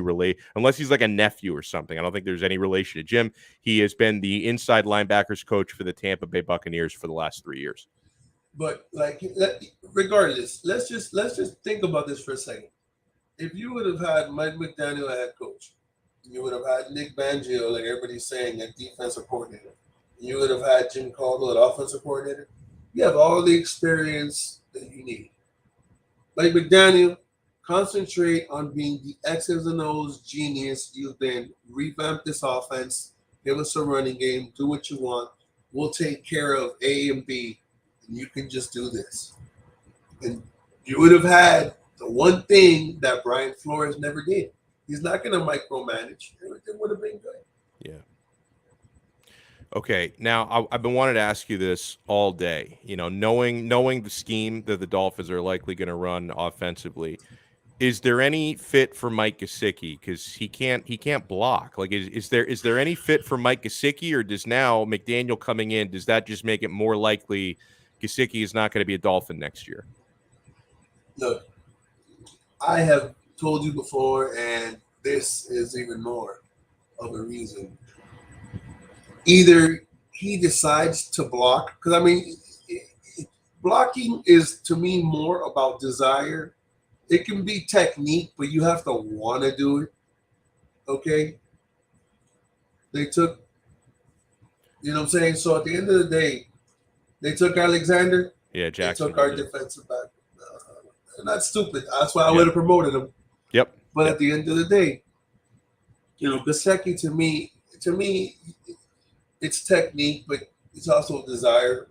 unless he's like a nephew or something. I don't think there's any relation to Jim. He has been the inside linebackers coach for the Tampa Bay Buccaneers for the last 3 years. But regardless, let's just think about this for a second. If you would have had Mike McDaniel as head coach, you would have had Nick Bangio, like everybody's saying, as defensive coordinator. You would have had Jim Caldwell, offensive coordinator. You have all the experience that you need. Like McDaniel, concentrate on being the X's and O's genius. You've been revamp this offense, give us a running game, do what you want. We'll take care of A and B, and you can just do this. And you would have had the one thing that Brian Flores never did. He's not going to micromanage. Everything would have been good. Yeah. Okay, now I've been wanting to ask you this all day. You know, knowing the scheme that the Dolphins are likely going to run offensively, is there any fit for Mike Gesicki? Because he can't block. Like, is there any fit for Mike Gesicki, or does now McDaniel coming in, does that just make it more likely Gesicki is not going to be a Dolphin next year? Look, I have told you before, and this is even more of a reason. Either he decides to block, because I mean, blocking is to me more about desire. It can be technique, but you have to want to do it. Okay? They took, you know what I'm saying? So at the end of the day, they took Alexander. Yeah, Jackson. They took our defensive back. They're not stupid. That's why I would have promoted him. Yep. But at the end of the day, you know, Gesicki to me, it's technique, but it's also desire,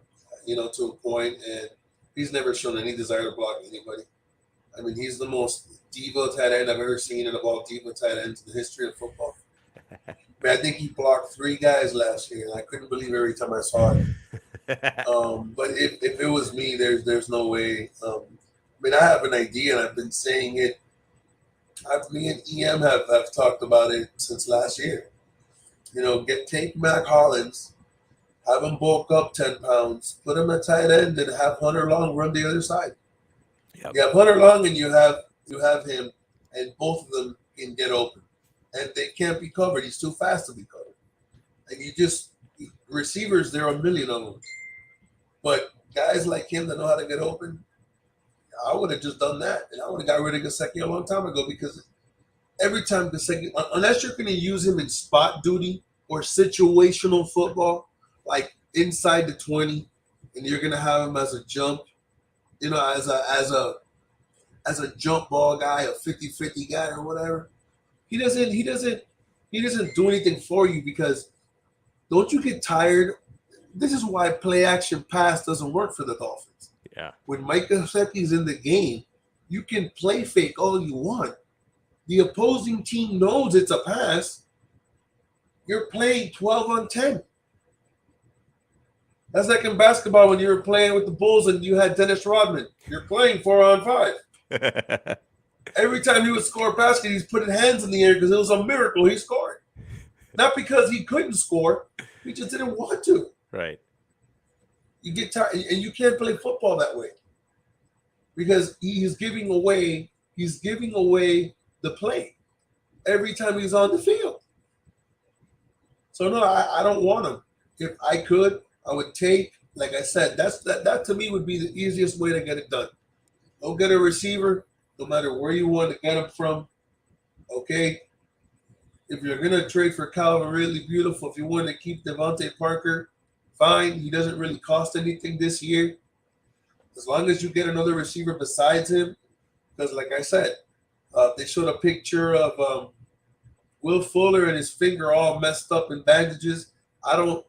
you know, to a point, and he's never shown any desire to block anybody. I mean, he's the most diva tight end I've ever seen in about diva tight ends in the history of football. I think he blocked 3 guys last year, and I couldn't believe every time I saw it. But if it was me, there's no way. I mean, I have an idea, and I've been saying it. Me and EM have talked about it since last year. You know, take Mac Hollins, have him bulk up 10 pounds, put him at tight end, and have Hunter Long run the other side. Yep. You have Hunter Long and you have him, and both of them can get open. And they can't be covered. He's too fast to be covered. And receivers, there are a million of them. But guys like him that know how to get open, I would have just done that. And I would have got rid of Gesicki a long time ago, because every time Gesicki, unless you're going to use him in spot duty or situational football, like inside the 20, and you're going to have him as a jump, you know, as a jump ball guy, a 50-50 guy or whatever, he doesn't do anything for you, because don't you get tired? This is why play action pass doesn't work for the Dolphins. Yeah. When Mike Gesicki's in the game, you can play fake all you want. The opposing team knows it's a pass. You're playing 12 on 10. That's like in basketball when you were playing with the Bulls and you had Dennis Rodman. You're playing 4 on 5. Every time he would score a basket, he's putting hands in the air because it was a miracle he scored. Not because he couldn't score, he just didn't want to. Right. You get tired, and you can't play football that way because he's giving away the play every time he's on the field. So no, I don't want him. If I could, I would take, like I said, that to me would be the easiest way to get it done. Go get a receiver, no matter where you want to get him from. Okay. If you're gonna trade for Calvin Ridley, beautiful. If you want to keep Devontae Parker, fine. He doesn't really cost anything this year. As long as you get another receiver besides him, because like I said, they showed a picture of Will Fuller and his finger all messed up in bandages. You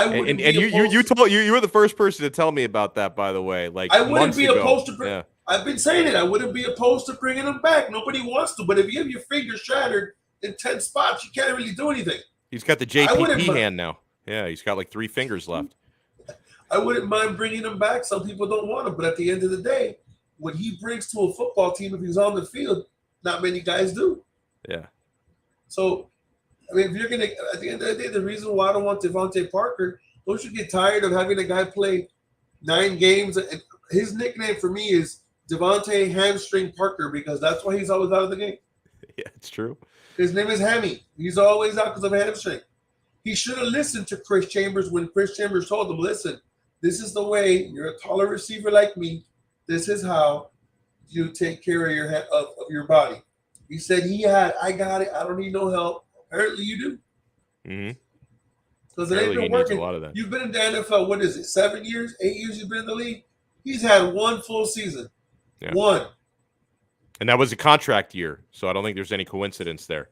were the first person to tell me about that, by the way. Like I wouldn't be opposed to yeah. I've been saying it. I wouldn't be opposed to bringing him back. Nobody wants to, but if you have your finger shattered in 10 spots, you can't really do anything. He's got the JPP hand now. Yeah, he's got like 3 fingers left. I wouldn't mind bringing him back. Some people don't want him, but at the end of the day, what he brings to a football team, if he's on the field, not many guys do. Yeah. So, I mean, if you're going to, at the end of the day, the reason why I don't want Devontae Parker, don't you get tired of having a guy play 9 games? And his nickname for me is Devontae Hamstring Parker because that's why he's always out of the game. Yeah, it's true. His name is Hammy. He's always out because of a hamstring. He should have listened to Chris Chambers when Chris Chambers told him, listen, this is the way. You're a taller receiver like me. This is how you take care of your of your body. He said I got it. I don't need no help. Apparently you do. Mm-hmm. Because it ain't been working. A lot of that. You've been in the NFL, what is it, 7 years, 8 years you've been in the league? He's had 1 full season. Yeah. 1. And that was a contract year, so I don't think there's any coincidence there.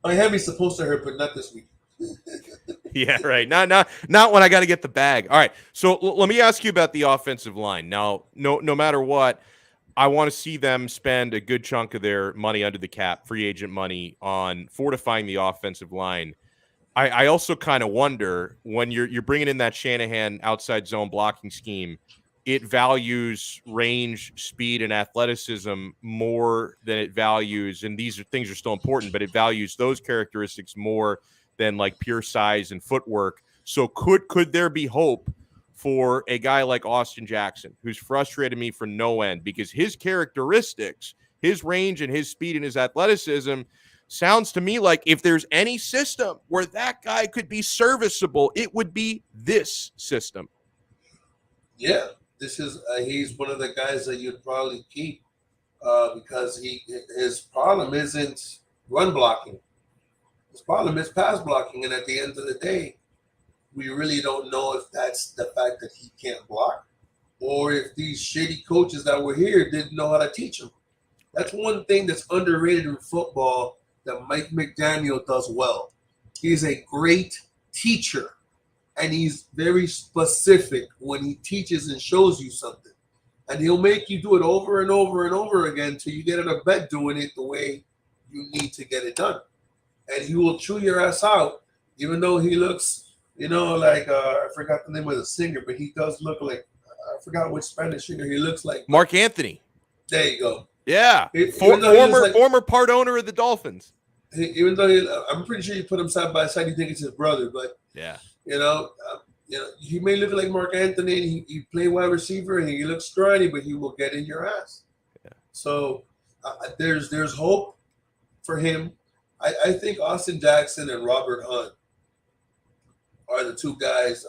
Miami's supposed to hurt, but not this week. Yeah, right. Not when I got to get the bag. All right, so let me ask you about the offensive line. Now, no matter what, I want to see them spend a good chunk of their money under the cap, free agent money, on fortifying the offensive line. I also kind of wonder when you're bringing in that Shanahan outside zone blocking scheme, it values range, speed, and athleticism more than it values, and these things are still important, but it values those characteristics more than like pure size and footwork. So could there be hope for a guy like Austin Jackson, who's frustrated me for no end because his characteristics, his range and his speed and his athleticism sounds to me like if there's any system where that guy could be serviceable, it would be this system. Yeah. This is he's one of the guys that you'd probably keep because his problem isn't run blocking. His problem is pass blocking, and at the end of the day, we really don't know if that's the fact that he can't block or if these shitty coaches that were here didn't know how to teach him. That's one thing that's underrated in football that Mike McDaniel does well. He's a great teacher. And he's very specific when he teaches and shows you something. And he'll make you do it over and over and over again until you get in a bed doing it the way you need to get it done. And he will chew your ass out, even though he looks, like, I forgot the name of the singer, but he does look like, I forgot which Spanish singer he looks like. Mark Anthony. There you go. Yeah. Former part owner of the Dolphins. Even though I'm pretty sure you put him side by side, you think it's his brother, but yeah. He may look like Mark Anthony. And he play wide receiver and he looks scrawny, but he will get in your ass. Yeah. So there's hope for him. I think Austin Jackson and Robert Hunt are the 2 guys.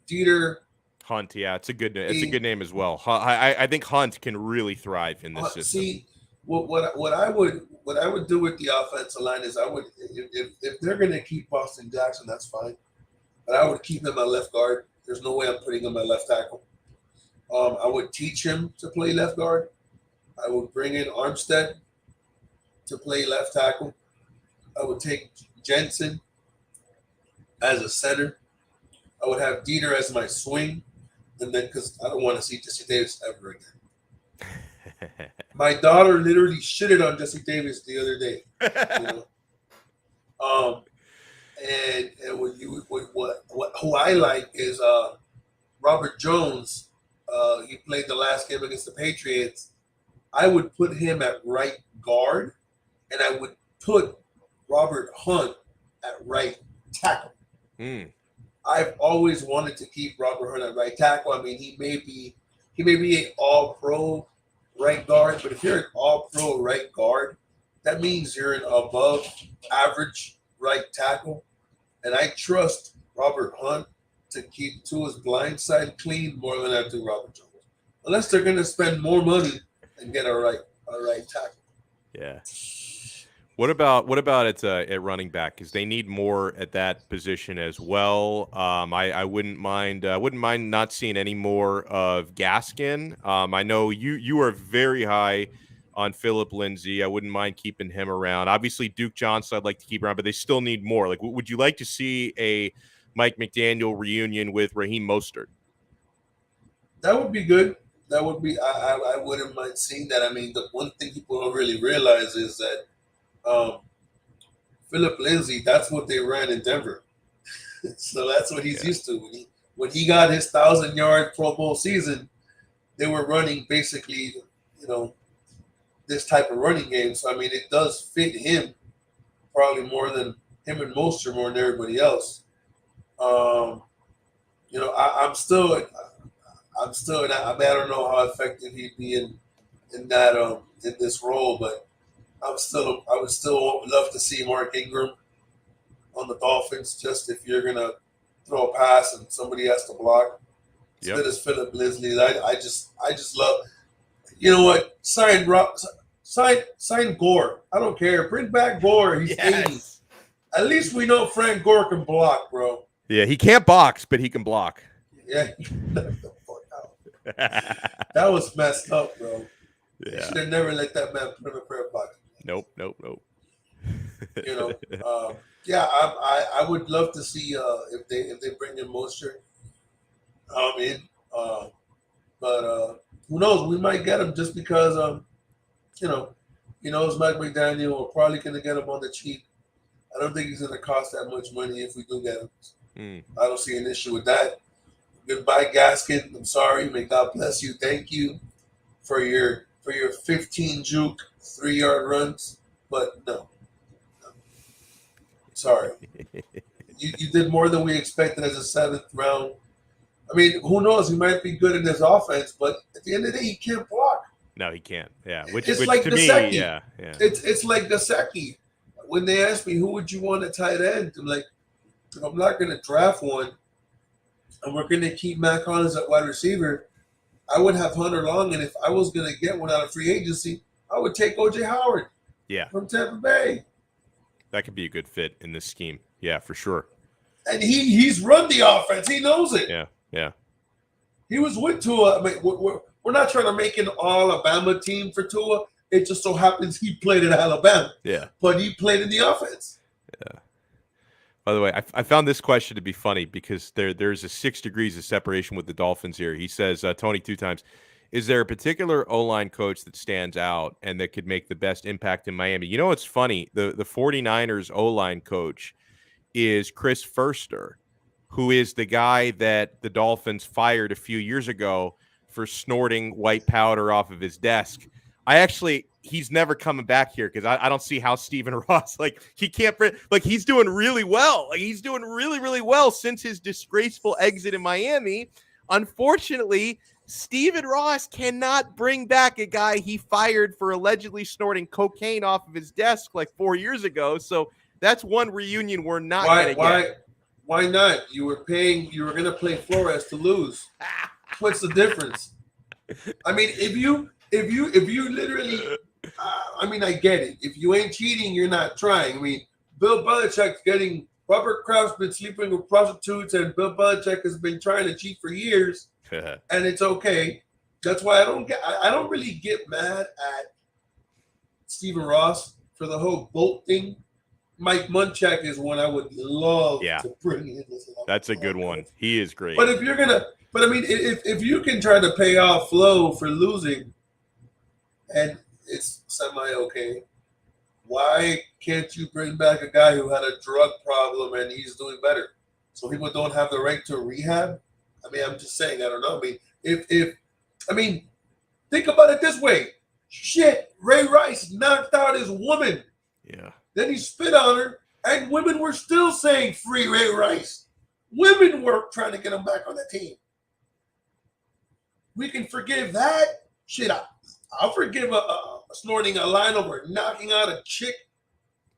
Dieter Hunt, yeah, it's a good name as well. I think Hunt can really thrive in this system. See, what I would do with the offensive line is I would if they're going to keep Austin Jackson, that's fine. But I would keep him at left guard. There's no way I'm putting him at left tackle. I would teach him to play left guard. I would bring in Armstead to play left tackle. I would take Jensen as a center. I would have Dieter as my swing, and then because I don't want to see Jesse Davis ever again. My daughter literally shitted on Jesse Davis the other day. You know? And who I like is Robert Jones. He played the last game against the Patriots. I would put him at right guard, and I would put Robert Hunt at right tackle. I've always wanted to keep Robert Hunt at right tackle. I mean, he may be an all-pro right guard, but if you're an all-pro right guard, that means you're an above-average right tackle. And I trust Robert Hunt to keep Tua's blind side clean more than I do Robert Jones, unless they're going to spend more money and get a right tackle. Yeah. What about at running back? Because they need more at that position as well. I wouldn't mind not seeing any more of Gaskin. I know you are very high on Philip Lindsay. I wouldn't mind keeping him around. Obviously, Duke Johnson I'd like to keep around, but they still need more. Like, would you like to see a Mike McDaniel reunion with Raheem Mostert? That would be good. That would be. I wouldn't mind seeing that. I mean, the one thing people don't really realize is that Philip Lindsay, that's what they ran in Denver. So that's what he's used to. When he got his 1,000-yard Pro Bowl season, they were running basically, this type of running game. So I mean, it does fit him probably more than him and Mostert more than everybody else. I'm still. I don't know how effective he'd be in that in this role, but I would still love to see Mark Ingram on the Dolphins. Just if you're gonna throw a pass and somebody has to block, instead of Philip Lindsay. I just love. You know what? Sign Gore. I don't care. Bring back Gore. He's 80. At least we know Frank Gore can block, bro. Yeah, he can't box, but he can block. Yeah. That was messed up, bro. Yeah. You should have never let that man put in a prayer box. Nope. I would love to see if they bring in Mostert but who knows? We might get him just because he knows Mike McDaniel. We're probably gonna get him on the cheap. I don't think he's gonna cost that much money if we do get him. I don't see an issue with that. Goodbye, Gaskin. I'm sorry. May God bless you. Thank you for your 15 juke 3-yard runs, but no. Sorry. You did more than we expected as a 7th round. I mean, who knows? He might be good in his offense, but at the end of the day, he can't block. No, he can't. Yeah, It's like Gesicki. It's like Gesicki. When they ask me who would you want at tight end, I'm like, I'm not going to draft one, and we're going to keep Matt Collins at wide receiver. I would have Hunter Long, and if I was going to get one out of free agency, I would take O.J. Howard. Yeah, from Tampa Bay. That could be a good fit in this scheme. Yeah, for sure. And he's run the offense. He knows it. Yeah. He was with Tua. I mean, we're not trying to make an all-Alabama team for Tua. It just so happens he played at Alabama. Yeah. But he played in the offense. Yeah. By the way, I found this question to be funny because there's a 6 degrees of separation with the Dolphins here. He says, Tony 2 times, is there a particular O-line coach that stands out and that could make the best impact in Miami? You know what's funny? The 49ers O-line coach is Chris Furster, who is the guy that the Dolphins fired a few years ago for snorting white powder off of his desk. He's never coming back here because I don't see how Stephen Ross, he can't, he's doing really well. He's doing really, really well since his disgraceful exit in Miami. Unfortunately, Stephen Ross cannot bring back a guy he fired for allegedly snorting cocaine off of his desk 4 years ago. So that's one reunion we're not going to get. Why not? You were going to play Flores to lose. What's the difference? I mean, if you literally, I get it. If you ain't cheating, you're not trying. I mean, Bill Belichick's Robert Kraft's been sleeping with prostitutes, and Bill Belichick has been trying to cheat for years, and it's okay. That's why I don't really get mad at Stephen Ross for the whole boat thing. I Mike Munchak is one I would love Yeah. to bring in. That's a good one. He is great. But if you're gonna, if you can try to pay off Flo for losing, and it's semi-okay, why can't you bring back a guy who had a drug problem and he's doing better? So people don't have the right to rehab? I mean, I'm just saying, I don't know. I mean, think about it this way. Shit, Ray Rice knocked out his woman. Yeah. Then he spit on her, and women were still saying free Ray Rice. Women were trying to get him back on the team. We can forgive that. Shit, I'll forgive snorting a line over knocking out a chick,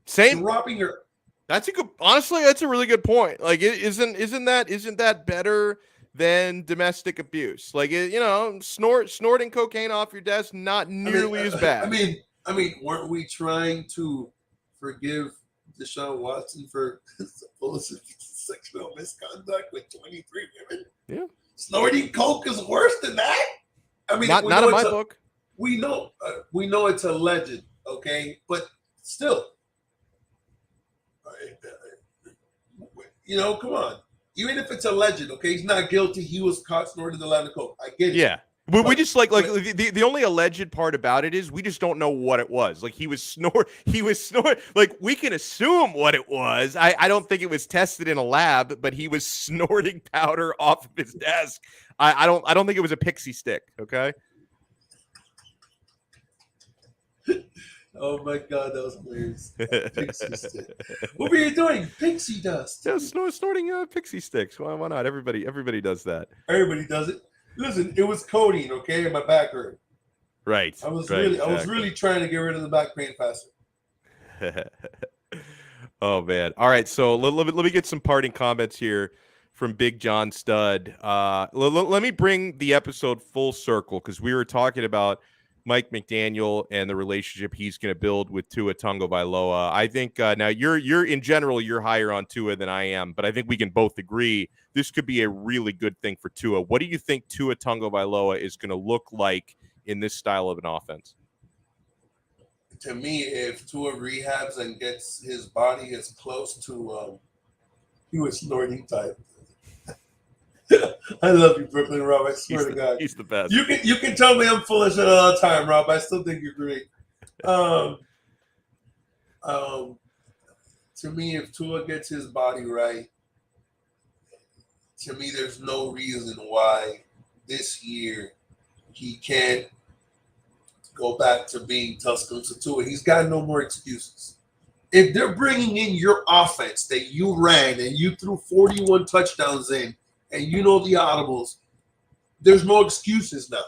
dropping her. That's a good. Honestly, that's a really good point. Like, isn't that better than domestic abuse? Like, snorting cocaine off your desk, not nearly as bad. I mean, weren't we trying to forgive Deshaun Watson for supposed sexual misconduct with 23 women? Yeah. Snorting coke is worse than that. I mean, not in my book. We know it's alleged, okay, but still, come on. Even if it's alleged, okay, he's not guilty. He was caught snorting the line of coke. I get it. Yeah. We just the only alleged part about it is we just don't know what it was. Like he was snoring. Like we can assume what it was. I don't think it was tested in a lab, but he was snorting powder off of his desk. I don't think it was a pixie stick. Okay. Oh my God, that was hilarious. Pixie stick. What were you doing? Pixie dust. Yeah, snorting pixie sticks. Why not? Everybody does that. Everybody does it. Listen, it was codeine, okay, and my back hurt. Right. I was really trying to get rid of the back pain faster. Oh man. All right, so let me get some parting comments here from Big John Stud. Let me bring the episode full circle because we were talking about Mike McDaniel and the relationship he's going to build with Tua Tagovailoa. I think now you're in general you're higher on Tua than I am, but I think we can both agree this could be a really good thing for Tua. What do you think Tua Tagovailoa is going to look like in this style of an offense? To me, if Tua rehabs and gets his body as close to he was snorting type. I love you, Brooklyn Rob. I swear to God, he's the best. You can tell me I'm full of shit all the time, Rob. I still think you're great. To me, if Tua gets his body right, to me, there's no reason why this year he can't go back to being Tuscaloosa Tua. He's got no more excuses. If they're bringing in your offense that you ran and you threw 41 touchdowns in, and you know the audibles, there's no excuses now.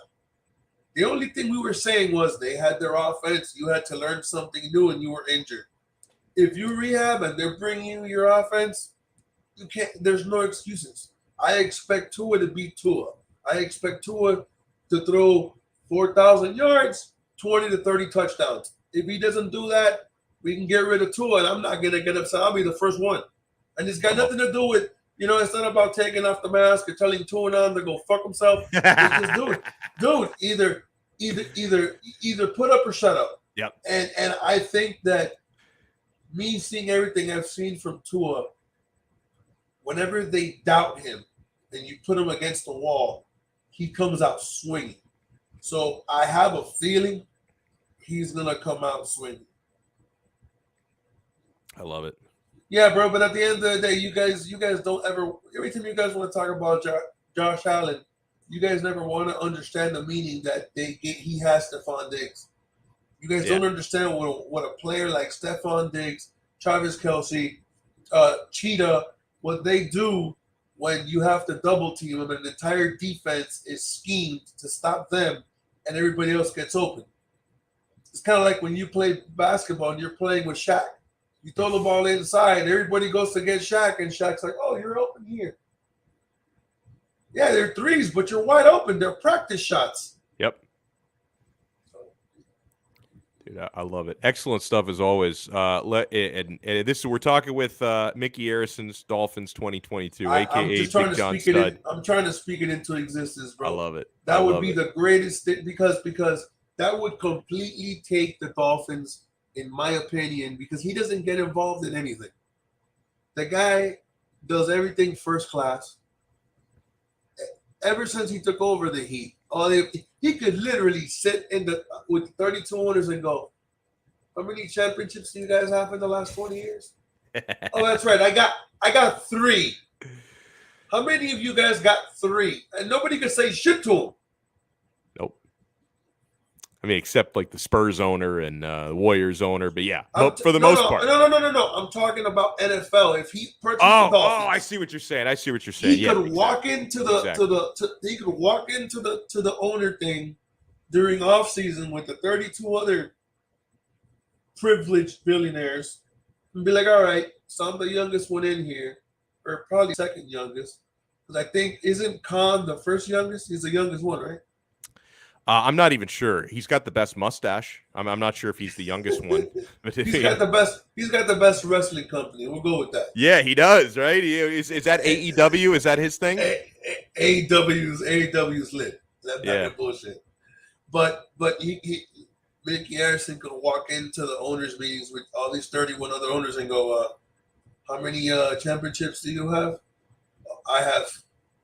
The only thing we were saying was they had their offense, you had to learn something new, and you were injured. If you rehab and they're bringing you your offense, you can't. There's no excuses. I expect Tua to be Tua. I expect Tua to throw 4,000 yards, 20 to 30 touchdowns. If he doesn't do that, we can get rid of Tua, and I'm not going to get upset. I'll be the first one. And it's got nothing to do with, it's not about taking off the mask or telling Tua to go fuck himself. Just do it. Dude, either put up or shut up. Yep. And I think that me seeing everything I've seen from Tua, whenever they doubt him and you put him against the wall, he comes out swinging. So I have a feeling he's going to come out swinging. I love it. Yeah, bro, but at the end of the day, you guys don't ever, every time you guys want to talk about Josh Allen, you guys never want to understand the meaning that he has Stephon Diggs. You guys don't understand what a player like Stephon Diggs, Travis Kelce, Cheetah, what they do when you have to double team them and the entire defense is schemed to stop them and everybody else gets open. It's kind of like when you play basketball and you're playing with Shaq. You throw the ball inside, everybody goes to get Shaq, and Shaq's like, oh, you're open here. Yeah, they're threes, but you're wide open. They're practice shots. Yep. Dude, I love it. Excellent stuff as always. And this is we're talking with Mickey Harrison's Dolphins 2022, aka Big John Stud. I'm trying to speak it into existence, bro. I love it. That would be the greatest thing because that would completely take the Dolphins in my opinion, because he doesn't get involved in anything. The guy does everything first class. Ever since he took over the Heat, he could literally sit with 32 owners and go, how many championships do you guys have in the last 20 years? Oh, that's right. I got 3. How many of you guys got 3? And nobody could say shit to him. Nope. I mean, except like the Spurs owner and Warriors owner, but yeah, for the most part. No. I'm talking about NFL. If he purchased the Dolphins, I see what you're saying. He could walk into the owner thing during off season with the 32 other privileged billionaires and be like, all right, so I'm the youngest one in here, or probably second youngest, because I think isn't Khan the first youngest? He's the youngest one, right? I'm not even sure. He's got the best mustache. I'm not sure if he's the youngest one. But He's got the best wreshling company. We'll go with that. Yeah, he does, right? Is that AEW? Is that his thing? AEW's lit. That bullshit. But Mickey Harrison could walk into the owners' meetings with all these 31 other owners and go, how many championships do you have? I have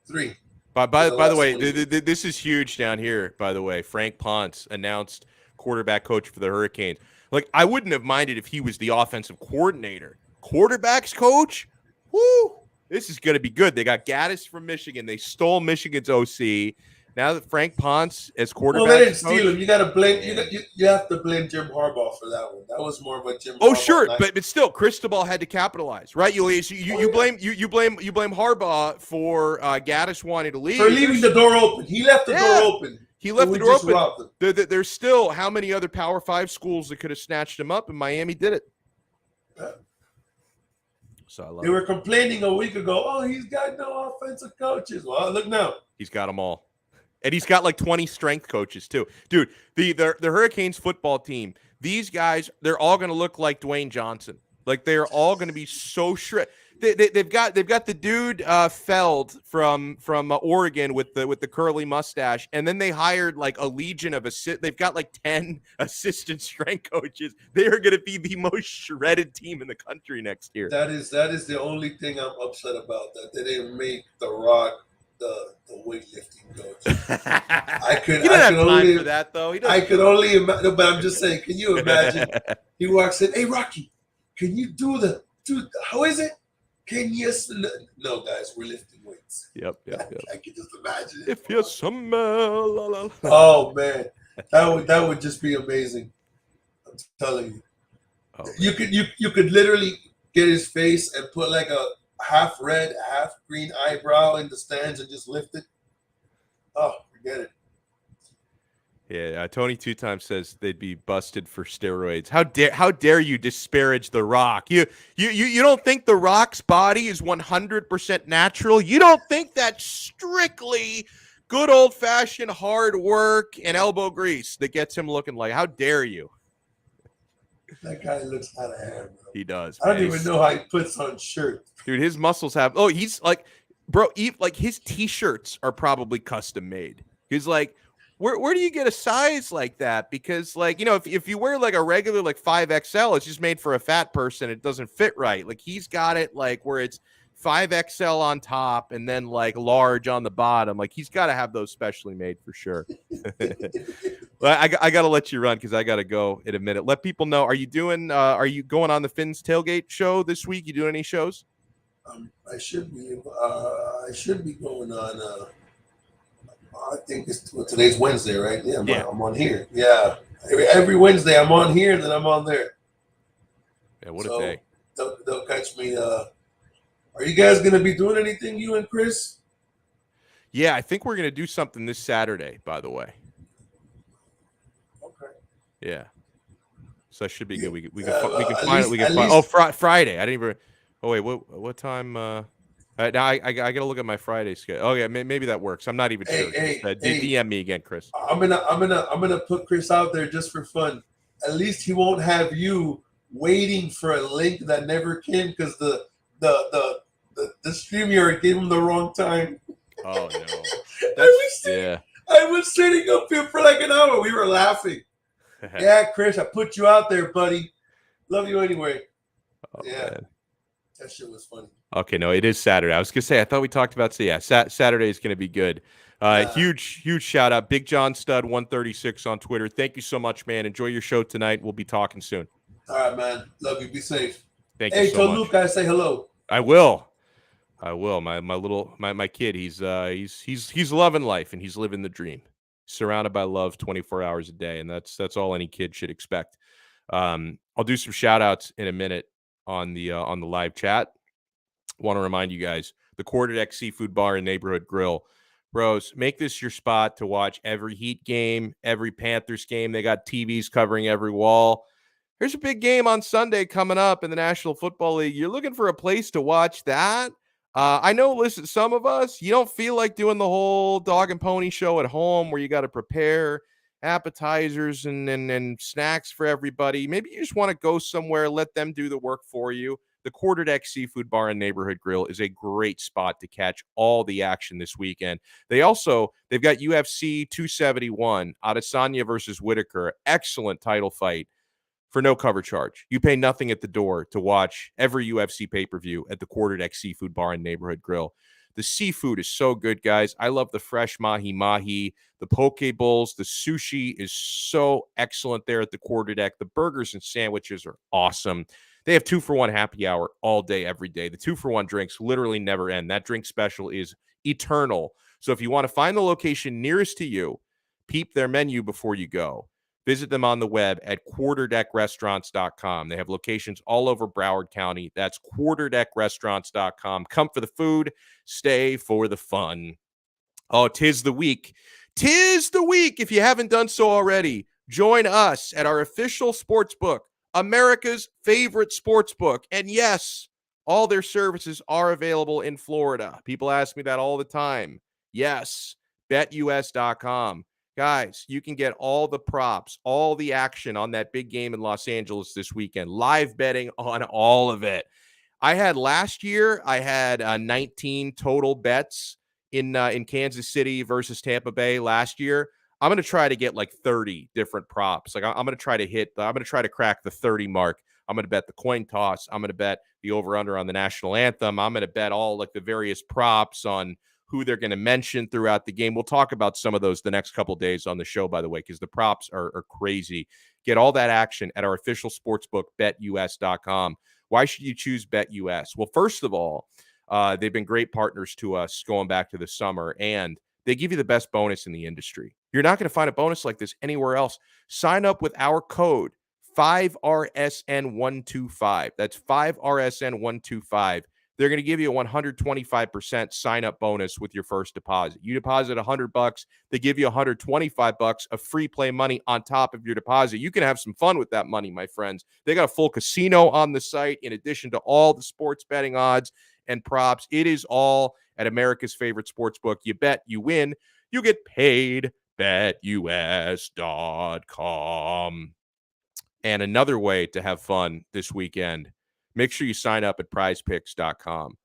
3. By the way, this is huge down here, by the way. Frank Ponce announced quarterback coach for the Hurricanes. Like, I wouldn't have minded if he was the offensive coordinator. Quarterbacks coach? Woo! This is going to be good. They got Gaddis from Michigan. They stole Michigan's OC. Now that Frank Ponce as quarterback, they didn't steal him. You got to blame. You have to blame Jim Harbaugh for that one. That was more of a Jim. Oh, Harbaugh sure, night. but still, Cristobal had to capitalize, right? You blame Harbaugh for Gaddis wanting to leave, for leaving the door open. He left the door open. He left the door open. There's still how many other Power 5 schools that could have snatched him up, and Miami did it. Yeah. So I love. They were complaining a week ago. Oh, he's got no offensive coaches. Well, look now. He's got them all. And he's got like 20 strength coaches too. Dude, the Hurricanes football team, these guys, they're all going to look like Dwayne Johnson. Like they're all going to be so shred. They've got the dude Feld from Oregon with the curly mustache, and then they hired like a legion of they've got like 10 assistant strength coaches. They are going to be the most shredded team in the country next year. That is the only thing I'm upset about, that they didn't make The Rock the weightlifting coach. He didn't have time for that, though. I could only imagine, but I'm just saying, can you imagine? He walks in, hey, Rocky, can you do how is it? Can you? No, guys, we're lifting weights. Yep. I can just imagine it. If you smell. Oh, man. That would just be amazing. I'm telling you. Oh, you could literally get his face and put like a half red, half green eyebrow in the stands and just lift it. Oh, forget it. Yeah, Tony 2 times says they'd be busted for steroids. How dare you disparage The Rock? You don't think The Rock's body is 100% natural? You don't think that's strictly good old-fashioned hard work and elbow grease that gets him looking like? How dare you? That guy looks out of hand, bro. He does. I don't even know how he puts on shirts. Dude, his muscles have. Oh, he's like, bro. Like his T-shirts are probably custom made. He's like, where do you get a size like that? Because like if you wear like a regular like 5XL, it's just made for a fat person. It doesn't fit right. Like he's got it like where it's 5XL on top and then like large on the bottom. Like he's got to have those specially made for sure. Well, I got to let you run because I got to go in a minute. Let people know. Are you going on the Finn's Tailgate show this week? You doing any shows? I should be. I should be going on. I think today's Wednesday, right? Yeah, I'm on here. Yeah, every Wednesday I'm on here, then I'm on there. Yeah, what a day. They'll catch me. Are you guys gonna be doing anything, you and Chris? Yeah, I think we're gonna do something this Saturday. By the way. Okay. Yeah. So that should be good. We can find. Oh, Friday. I didn't even. Oh wait, what time? Now I gotta look at my Friday schedule. Oh yeah, maybe that works. I'm not even sure. DM me again, Chris. I'm gonna put Chris out there just for fun. At least he won't have you waiting for a link that never came because the StreamYard gave him the wrong time. Oh no. I was sitting up here for like an hour. We were laughing. Yeah, Chris, I put you out there, buddy. Love you anyway. Oh, Yeah, man. that shit was funny. Okay, no, it is Saturday. I was gonna say I thought we talked about Saturday is gonna be good. Huge shout out, Big John Stud 136 on Twitter. Thank you so much, man. Enjoy your show tonight. We'll be talking soon. All right, man. Love you. Be safe. Thank you Hey, so tell much. Luke I say hello. I will. My kid. He's loving life and he's living the dream. Surrounded by love 24 hours a day, and that's all any kid should expect. I'll do some shout outs in a minute on the live chat. Want to remind you guys, the Quarterdeck Seafood Bar and Neighborhood Grill. Bros, make this your spot to watch every Heat game, every Panthers game. They got TVs covering every wall. There's a big game on Sunday coming up in the National Football League. You're looking for a place to watch that? I know, listen, some of us, you don't feel like doing the whole dog and pony show at home where you got to prepare appetizers and snacks for everybody. Maybe you just want to go somewhere, let them do the work for you. The Quarterdeck Seafood Bar and Neighborhood Grill is a great spot to catch all the action this weekend. They've got UFC 271, Adesanya versus Whitaker. Excellent title fight for no cover charge. You pay nothing at the door to watch every UFC pay-per-view at the Quarterdeck Seafood Bar and Neighborhood Grill. The seafood is so good, guys. I love the fresh mahi-mahi, the poke bowls. The sushi is so excellent there at the Quarterdeck. The burgers and sandwiches are awesome. They have 2-for-1 happy hour all day, every day. The 2-for-1 drinks literally never end. That drink special is eternal. So if you want to find the location nearest to you, peep their menu before you go. Visit them on the web at quarterdeckrestaurants.com. They have locations all over Broward County. That's quarterdeckrestaurants.com. Come for the food, stay for the fun. Oh, 'tis the week. 'Tis the week. If you haven't done so already, join us at our official sports book, America's favorite sports book. And yes, all their services are available in Florida. People ask me that all the time. Yes, betus.com. Guys, you can get all the props, all the action on that big game in Los Angeles this weekend. Live betting on all of it. Last year, I had 19 total bets in Kansas City versus Tampa Bay last year. I'm going to try to get like 30 different props. Like I'm going to try to crack the 30 mark. I'm going to bet the coin toss. I'm going to bet the over-under on the national anthem. I'm going to bet all like the various props on who they're going to mention throughout the game. We'll talk about some of those the next couple days on the show, by the way, because the props are crazy. Get all that action at our official sportsbook, betus.com. Why should you choose BetUS? Well, first of all, they've been great partners to us going back to the summer, and they give you the best bonus in the industry. You're not going to find a bonus like this anywhere else. Sign up with our code 5RSN125. That's 5RSN125. They're going to give you a 125% sign-up bonus with your first deposit. You deposit $100, they give you $125 of free play money on top of your deposit. You can have some fun with that money, my friends. They got a full casino on the site in addition to all the sports betting odds and props. It is all at America's favorite sports book. You bet, you win, you get paid. BetUS.com. And another way to have fun this weekend, make sure you sign up at prizepicks.com.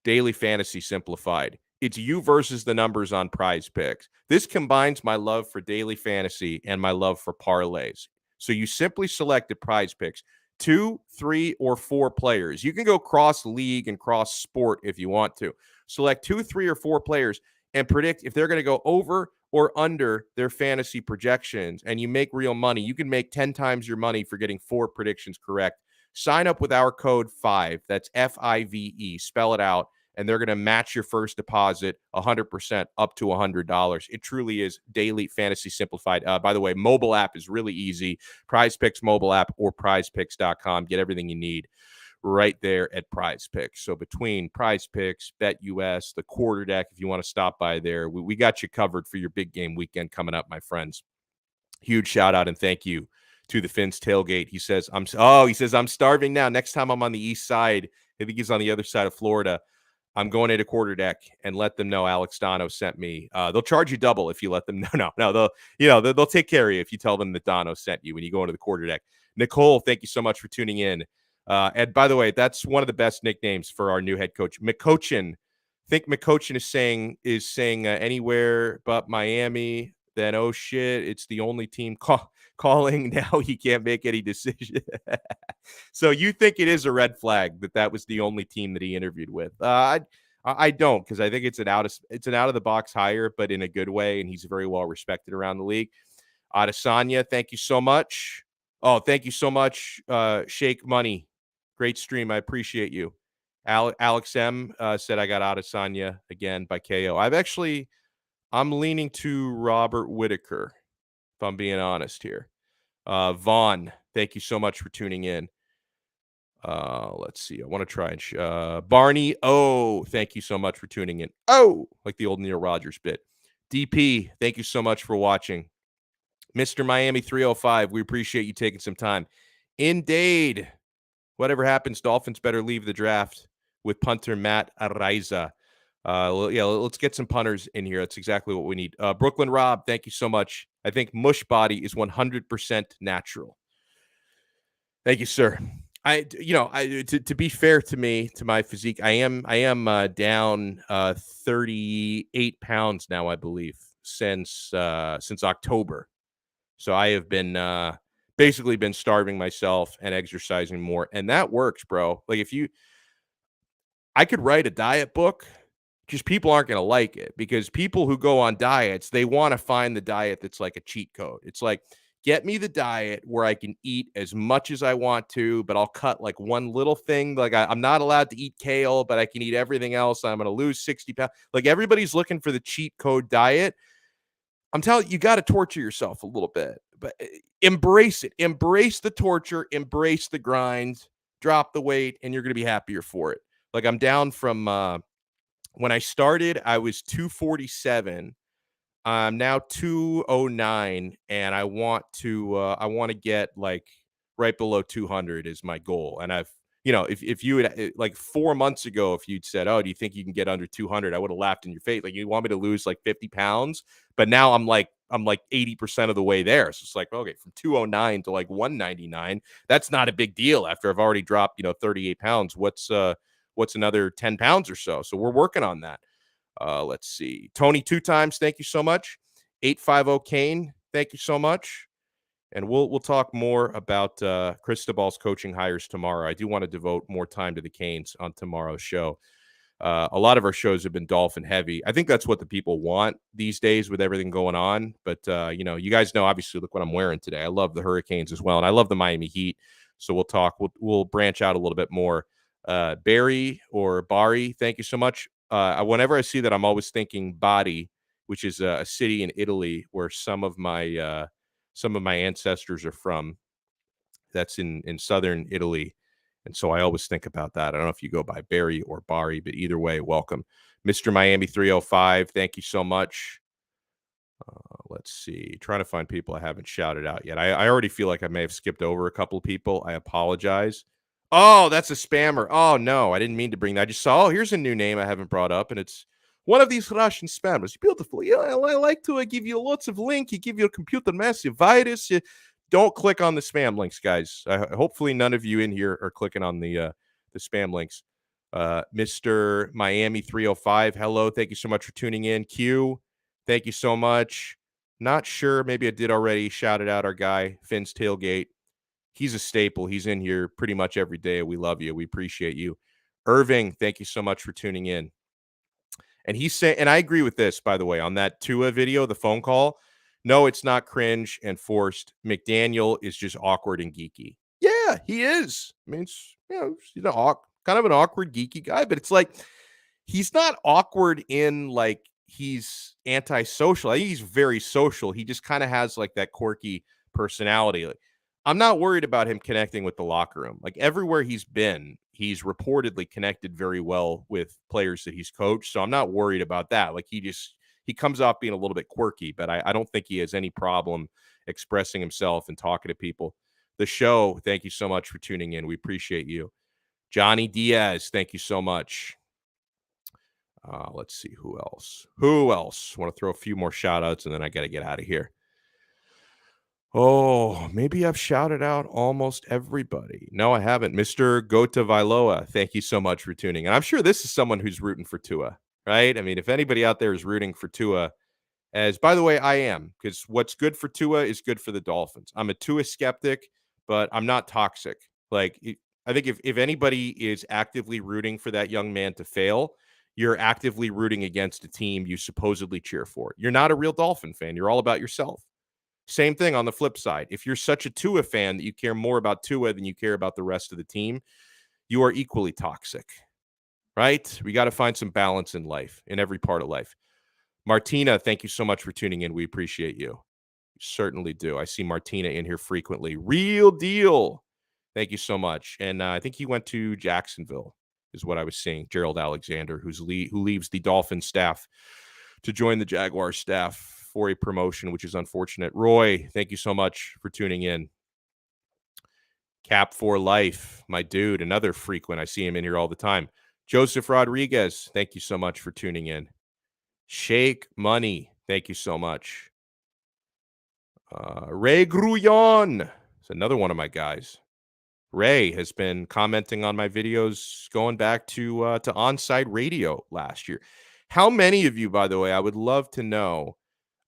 Daily fantasy simplified. It's you versus the numbers on Prize Picks. This combines my love for daily fantasy and my love for parlays. So you simply select at Prize Picks 2, 3, or 4 players. You can go cross league and cross sport if you want to. Select 2, 3, or 4 players and predict if they're going to go over or under their fantasy projections, and you make real money. You can make 10 times your money for getting 4 predictions correct. Sign up with our code 5. That's FIVE. Spell it out. And they're going to match your first deposit 100% up to $100. It truly is daily fantasy simplified. By the way, mobile app is really easy. Prize Picks mobile app or prizepicks.com. Get everything you need right there at Prize Picks. So between Prize Picks, BetUS, the Quarterdeck, if you want to stop by there, we got you covered for your big game weekend coming up, my friends. Huge shout out and thank you to the Finns Tailgate. He says, I'm starving now. Next time I'm on the east side, I think he's on the other side of Florida, I'm going into Quarterdeck and let them know Alex Donno sent me. They'll charge you double if you let them know. No, they'll take care of you if you tell them that Donno sent you when you go into the Quarterdeck. Nicole, thank you so much for tuning in. And by the way, that's one of the best nicknames for our new head coach, McCochin. I think McCochin is saying anywhere but Miami. Then oh shit, it's the only team. Call calling now he can't make any decision. So you think it is a red flag that was the only team that he interviewed with? I don't, because I think it's an out of the box hire, but in a good way, and he's very well respected around the league. Adesanya, thank you so much. Oh, thank you so much, Shake Money. Great stream. I appreciate you. Alex M said I got Adesanya again by KO. I'm leaning to Robert Whitaker, if I'm being honest here. Vaughn, thank you so much for tuning in. Let's see. I want to try and Barney. Oh, thank you so much for tuning in. Oh, like the old Neil Rogers bit. DP, thank you so much for watching. Mr. Miami 305, we appreciate you taking some time. Indeed. Whatever happens, Dolphins better leave the draft with punter Matt Araiza. Let's get some punters in here. That's exactly what we need. Brooklyn Rob, thank you so much. I think mush body is 100% natural. Thank you, sir. To be fair to me, to my physique, I am down 38 pounds now, I believe, since October. So I have been basically been starving myself and exercising more, and that works, bro. Like I could write a diet book, just people aren't going to like it, because people who go on diets, they want to find the diet that's like a cheat code. It's like, get me the diet where I can eat as much as I want to, but I'll cut like one little thing. Like I'm not allowed to eat kale, but I can eat everything else. I'm going to lose 60 pounds. Like everybody's looking for the cheat code diet. I'm telling you, you got to torture yourself a little bit, but embrace it. Embrace the torture, embrace the grind, drop the weight, and you're going to be happier for it. Like I'm down from when I started, I was 247. I'm now 209, and I want to get like right below 200 is my goal. And if you had like 4 months ago, if you'd said, "Oh, do you think you can get under 200?" I would have laughed in your face. Like, you want me to lose like 50 pounds, but now I'm like 80% of the way there. So it's like, okay, from 209 to like 199, that's not a big deal after I've already dropped 38 pounds. What's another 10 pounds or so? So we're working on that. Let's see. Tony 2 times, thank you so much. 850 Kane, thank you so much. And we'll talk more about Cristobal's coaching hires tomorrow. I do want to devote more time to the Canes on tomorrow's show. A lot of our shows have been Dolphin heavy. I think that's what the people want these days with everything going on. But, you guys know, obviously, look what I'm wearing today. I love the Hurricanes as well. And I love the Miami Heat. So we'll talk. We'll branch out a little bit more. Barry or Bari, thank you so much. Whenever I see that, I'm always thinking Bari, which is a city in Italy where some of my ancestors are from. That's in southern Italy. And so I always think about that. I don't know if you go by Barry or Bari, but either way, welcome. Mr. Miami 305, thank you so much. Let's see. Trying to find people I haven't shouted out yet. I already feel like I may have skipped over a couple of people. I apologize. Oh, that's a spammer. Oh, no, I didn't mean to bring that. I just saw, here's a new name I haven't brought up, and it's one of these Russian spammers. Beautiful. Yeah, I like to give you lots of link. You give your computer massive virus. Don't click on the spam links, guys. Hopefully none of you in here are clicking on the spam links. Mr. Miami 305, hello. Thank you so much for tuning in. Q, thank you so much. Not sure. Maybe I did already. Shouted out our guy, Finn's Tailgate. He's a staple. He's in here pretty much every day. We love you. We appreciate you. Irving, thank you so much for tuning in. And he's saying, and I agree with this, by the way, on that Tua video, the phone call. No, it's not cringe and forced. McDaniel is just awkward and geeky. Yeah, he is. I mean, he's kind of an awkward, geeky guy, but it's like he's not awkward in like he's antisocial. I think he's very social. He just kind of has like that quirky personality. Like, I'm not worried about him connecting with the locker room. Like everywhere he's been, he's reportedly connected very well with players that he's coached. So I'm not worried about that. Like he comes off being a little bit quirky, but I don't think he has any problem expressing himself and talking to people. The show, thank you so much for tuning in. We appreciate you. Johnny Diaz, thank you so much. Let's see who else. I want to throw a few more shout outs and then I got to get out of here. Oh, maybe I've shouted out almost everybody. No, I haven't. Mr. Tagovailoa, thank you so much for tuning in. I'm sure this is someone who's rooting for Tua, right? I mean, if anybody out there is rooting for Tua, As, by the way, I am, because what's good for Tua is good for the Dolphins. I'm a Tua skeptic, but I'm not toxic. Like, I think if anybody is actively rooting for that young man to fail, you're actively rooting against a team you supposedly cheer for. You're not a real Dolphin fan. You're all about yourself. Same thing on the flip side. If you're such a Tua fan that you care more about Tua than you care about the rest of the team, you are equally toxic, right? We got to find some balance in life, in every part of life. Martina, thank you so much for tuning in. We appreciate you. We certainly do. I see Martina in here frequently. Real deal. Thank you so much. And I think he went to Jacksonville, is what I was seeing. Gerald Alexander, who leaves the Dolphin staff to join the Jaguar staff for a promotion, which is unfortunate. Roy, thank you so much for tuning in. Cap for Life, my dude, another frequent. I see him in here all the time. Joseph Rodriguez, thank you so much for tuning in. Shake Money, thank you so much. Ray Grullon is another one of my guys. Ray has been commenting on my videos going back to Onside Radio last year. How many of you, by the way, I would love to know,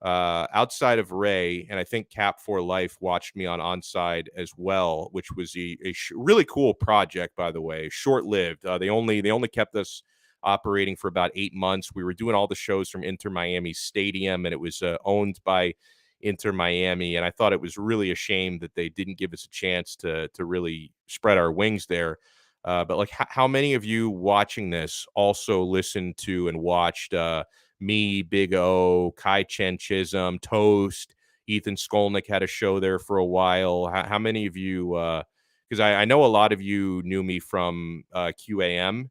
outside of Ray, and I think Cap for Life watched me on Onside as well, which was a really cool project, by the way, short-lived. They only kept us operating for about 8 months. We were doing all the shows from Inter Miami Stadium, and it was owned by Inter Miami, and I thought it was really a shame that they didn't give us a chance to really spread our wings there. But like, how many of you watching this also listened to and watched me, Big O, Kai Chen Chisholm, Toast, Ethan Skolnick had a show there for a while. How many of you, because I know a lot of you knew me from QAM,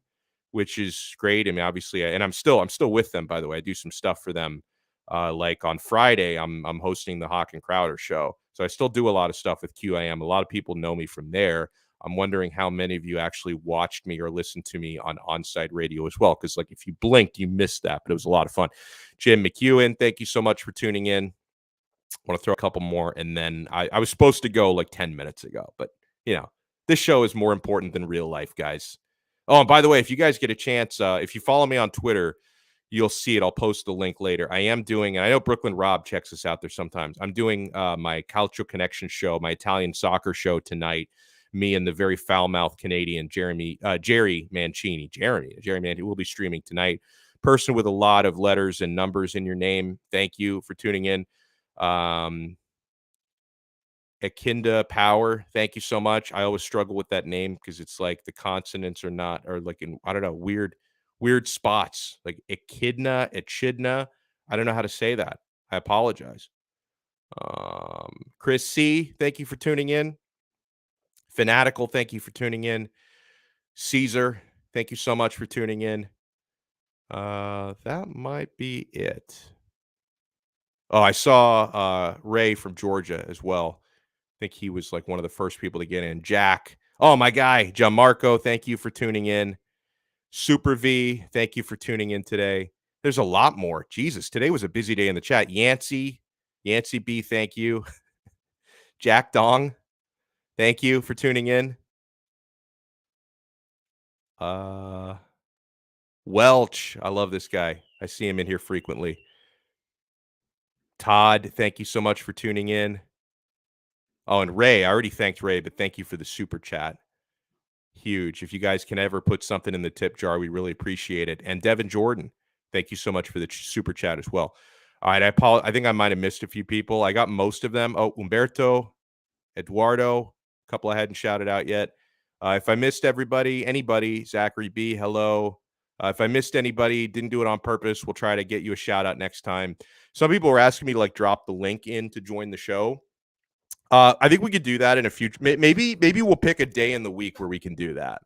which is great. I mean, obviously, and I'm still with them, by the way. I do some stuff for them. Like on Friday, I'm hosting the Hawk and Crowder show. So I still do a lot of stuff with QAM. A lot of people know me from there. I'm wondering how many of you actually watched me or listened to me on Onside Radio as well. Because like if you blinked, you missed that, but it was a lot of fun. Jim McEwen, thank you so much for tuning in. I want to throw a couple more. And then I was supposed to go like 10 minutes ago, but you know, this show is more important than real life, guys. Oh, and by the way, if you guys get a chance, if you follow me on Twitter, you'll see it. I'll post the link later. I am doing, and I know Brooklyn Rob checks us out there sometimes. I'm doing my Calcio Connection show, my Italian soccer show tonight. Me and the very foul-mouthed Canadian Jerry Mancini. Jerry Mancini will be streaming tonight. Person with a lot of letters and numbers in your name. Thank you for tuning in. Akinda Power, thank you so much. I always struggle with that name because it's like the consonants are not, or like in, I don't know, weird spots, like Echidna. I don't know how to say that. I apologize. Chris C, thank you for tuning in. Fanatical, thank you for tuning in. Caesar, thank you so much for tuning in. That might be it. Oh, I saw Ray from Georgia as well. I think he was like one of the first people to get in. Jack, oh, my guy, Gianmarco, thank you for tuning in. Super V, thank you for tuning in today. There's a lot more. Jesus, today was a busy day in the chat. Yancey B, thank you. Jack Dong, thank you for tuning in. Welch, I love this guy. I see him in here frequently. Todd, thank you so much for tuning in. Oh, and Ray, I already thanked Ray, but thank you for the super chat. Huge. If you guys can ever put something in the tip jar, we really appreciate it. And Devin Jordan, thank you so much for the super chat as well. All right, I think I might have missed a few people. I got most of them. Oh, Umberto, Eduardo, a couple I hadn't shouted out yet. If I missed anybody, Zachary B, hello. If I missed anybody, didn't do it on purpose, we'll try to get you a shout out next time. Some people were asking me to like drop the link in to join the show. I think we could do that in a future. Maybe we'll pick a day in the week where we can do that.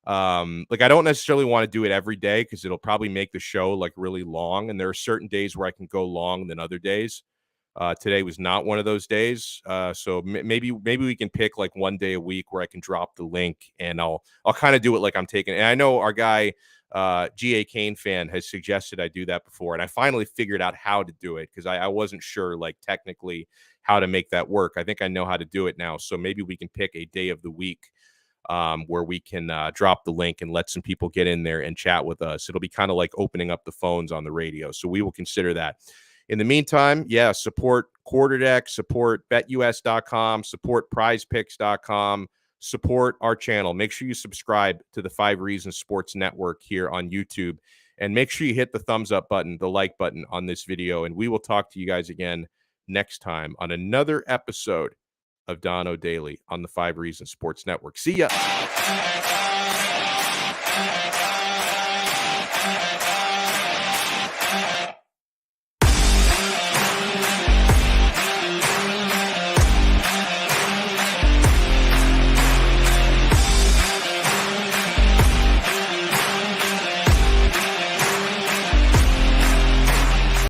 Like I don't necessarily want to do it every day because it'll probably make the show like really long. And there are certain days where I can go long than other days. Today was not one of those days. So maybe we can pick like one day a week where I can drop the link and I'll kind of do it like I'm taking. And I know our guy, G.A. Kane fan has suggested I do that before. And I finally figured out how to do it because I wasn't sure like technically how to make that work. I think I know how to do it now. So maybe we can pick a day of the week where we can drop the link and let some people get in there and chat with us. It'll be kind of like opening up the phones on the radio. So we will consider that In the meantime, support Quarterdeck, support betus.com, support prizepicks.com, support our channel. Make sure you subscribe to the 5 Reasons Sports Network here on YouTube, and make sure you hit the thumbs up button, the like button on this video, and we will talk to you guys again next time on another episode of Donno Daily on the 5 Reasons Sports Network. See ya.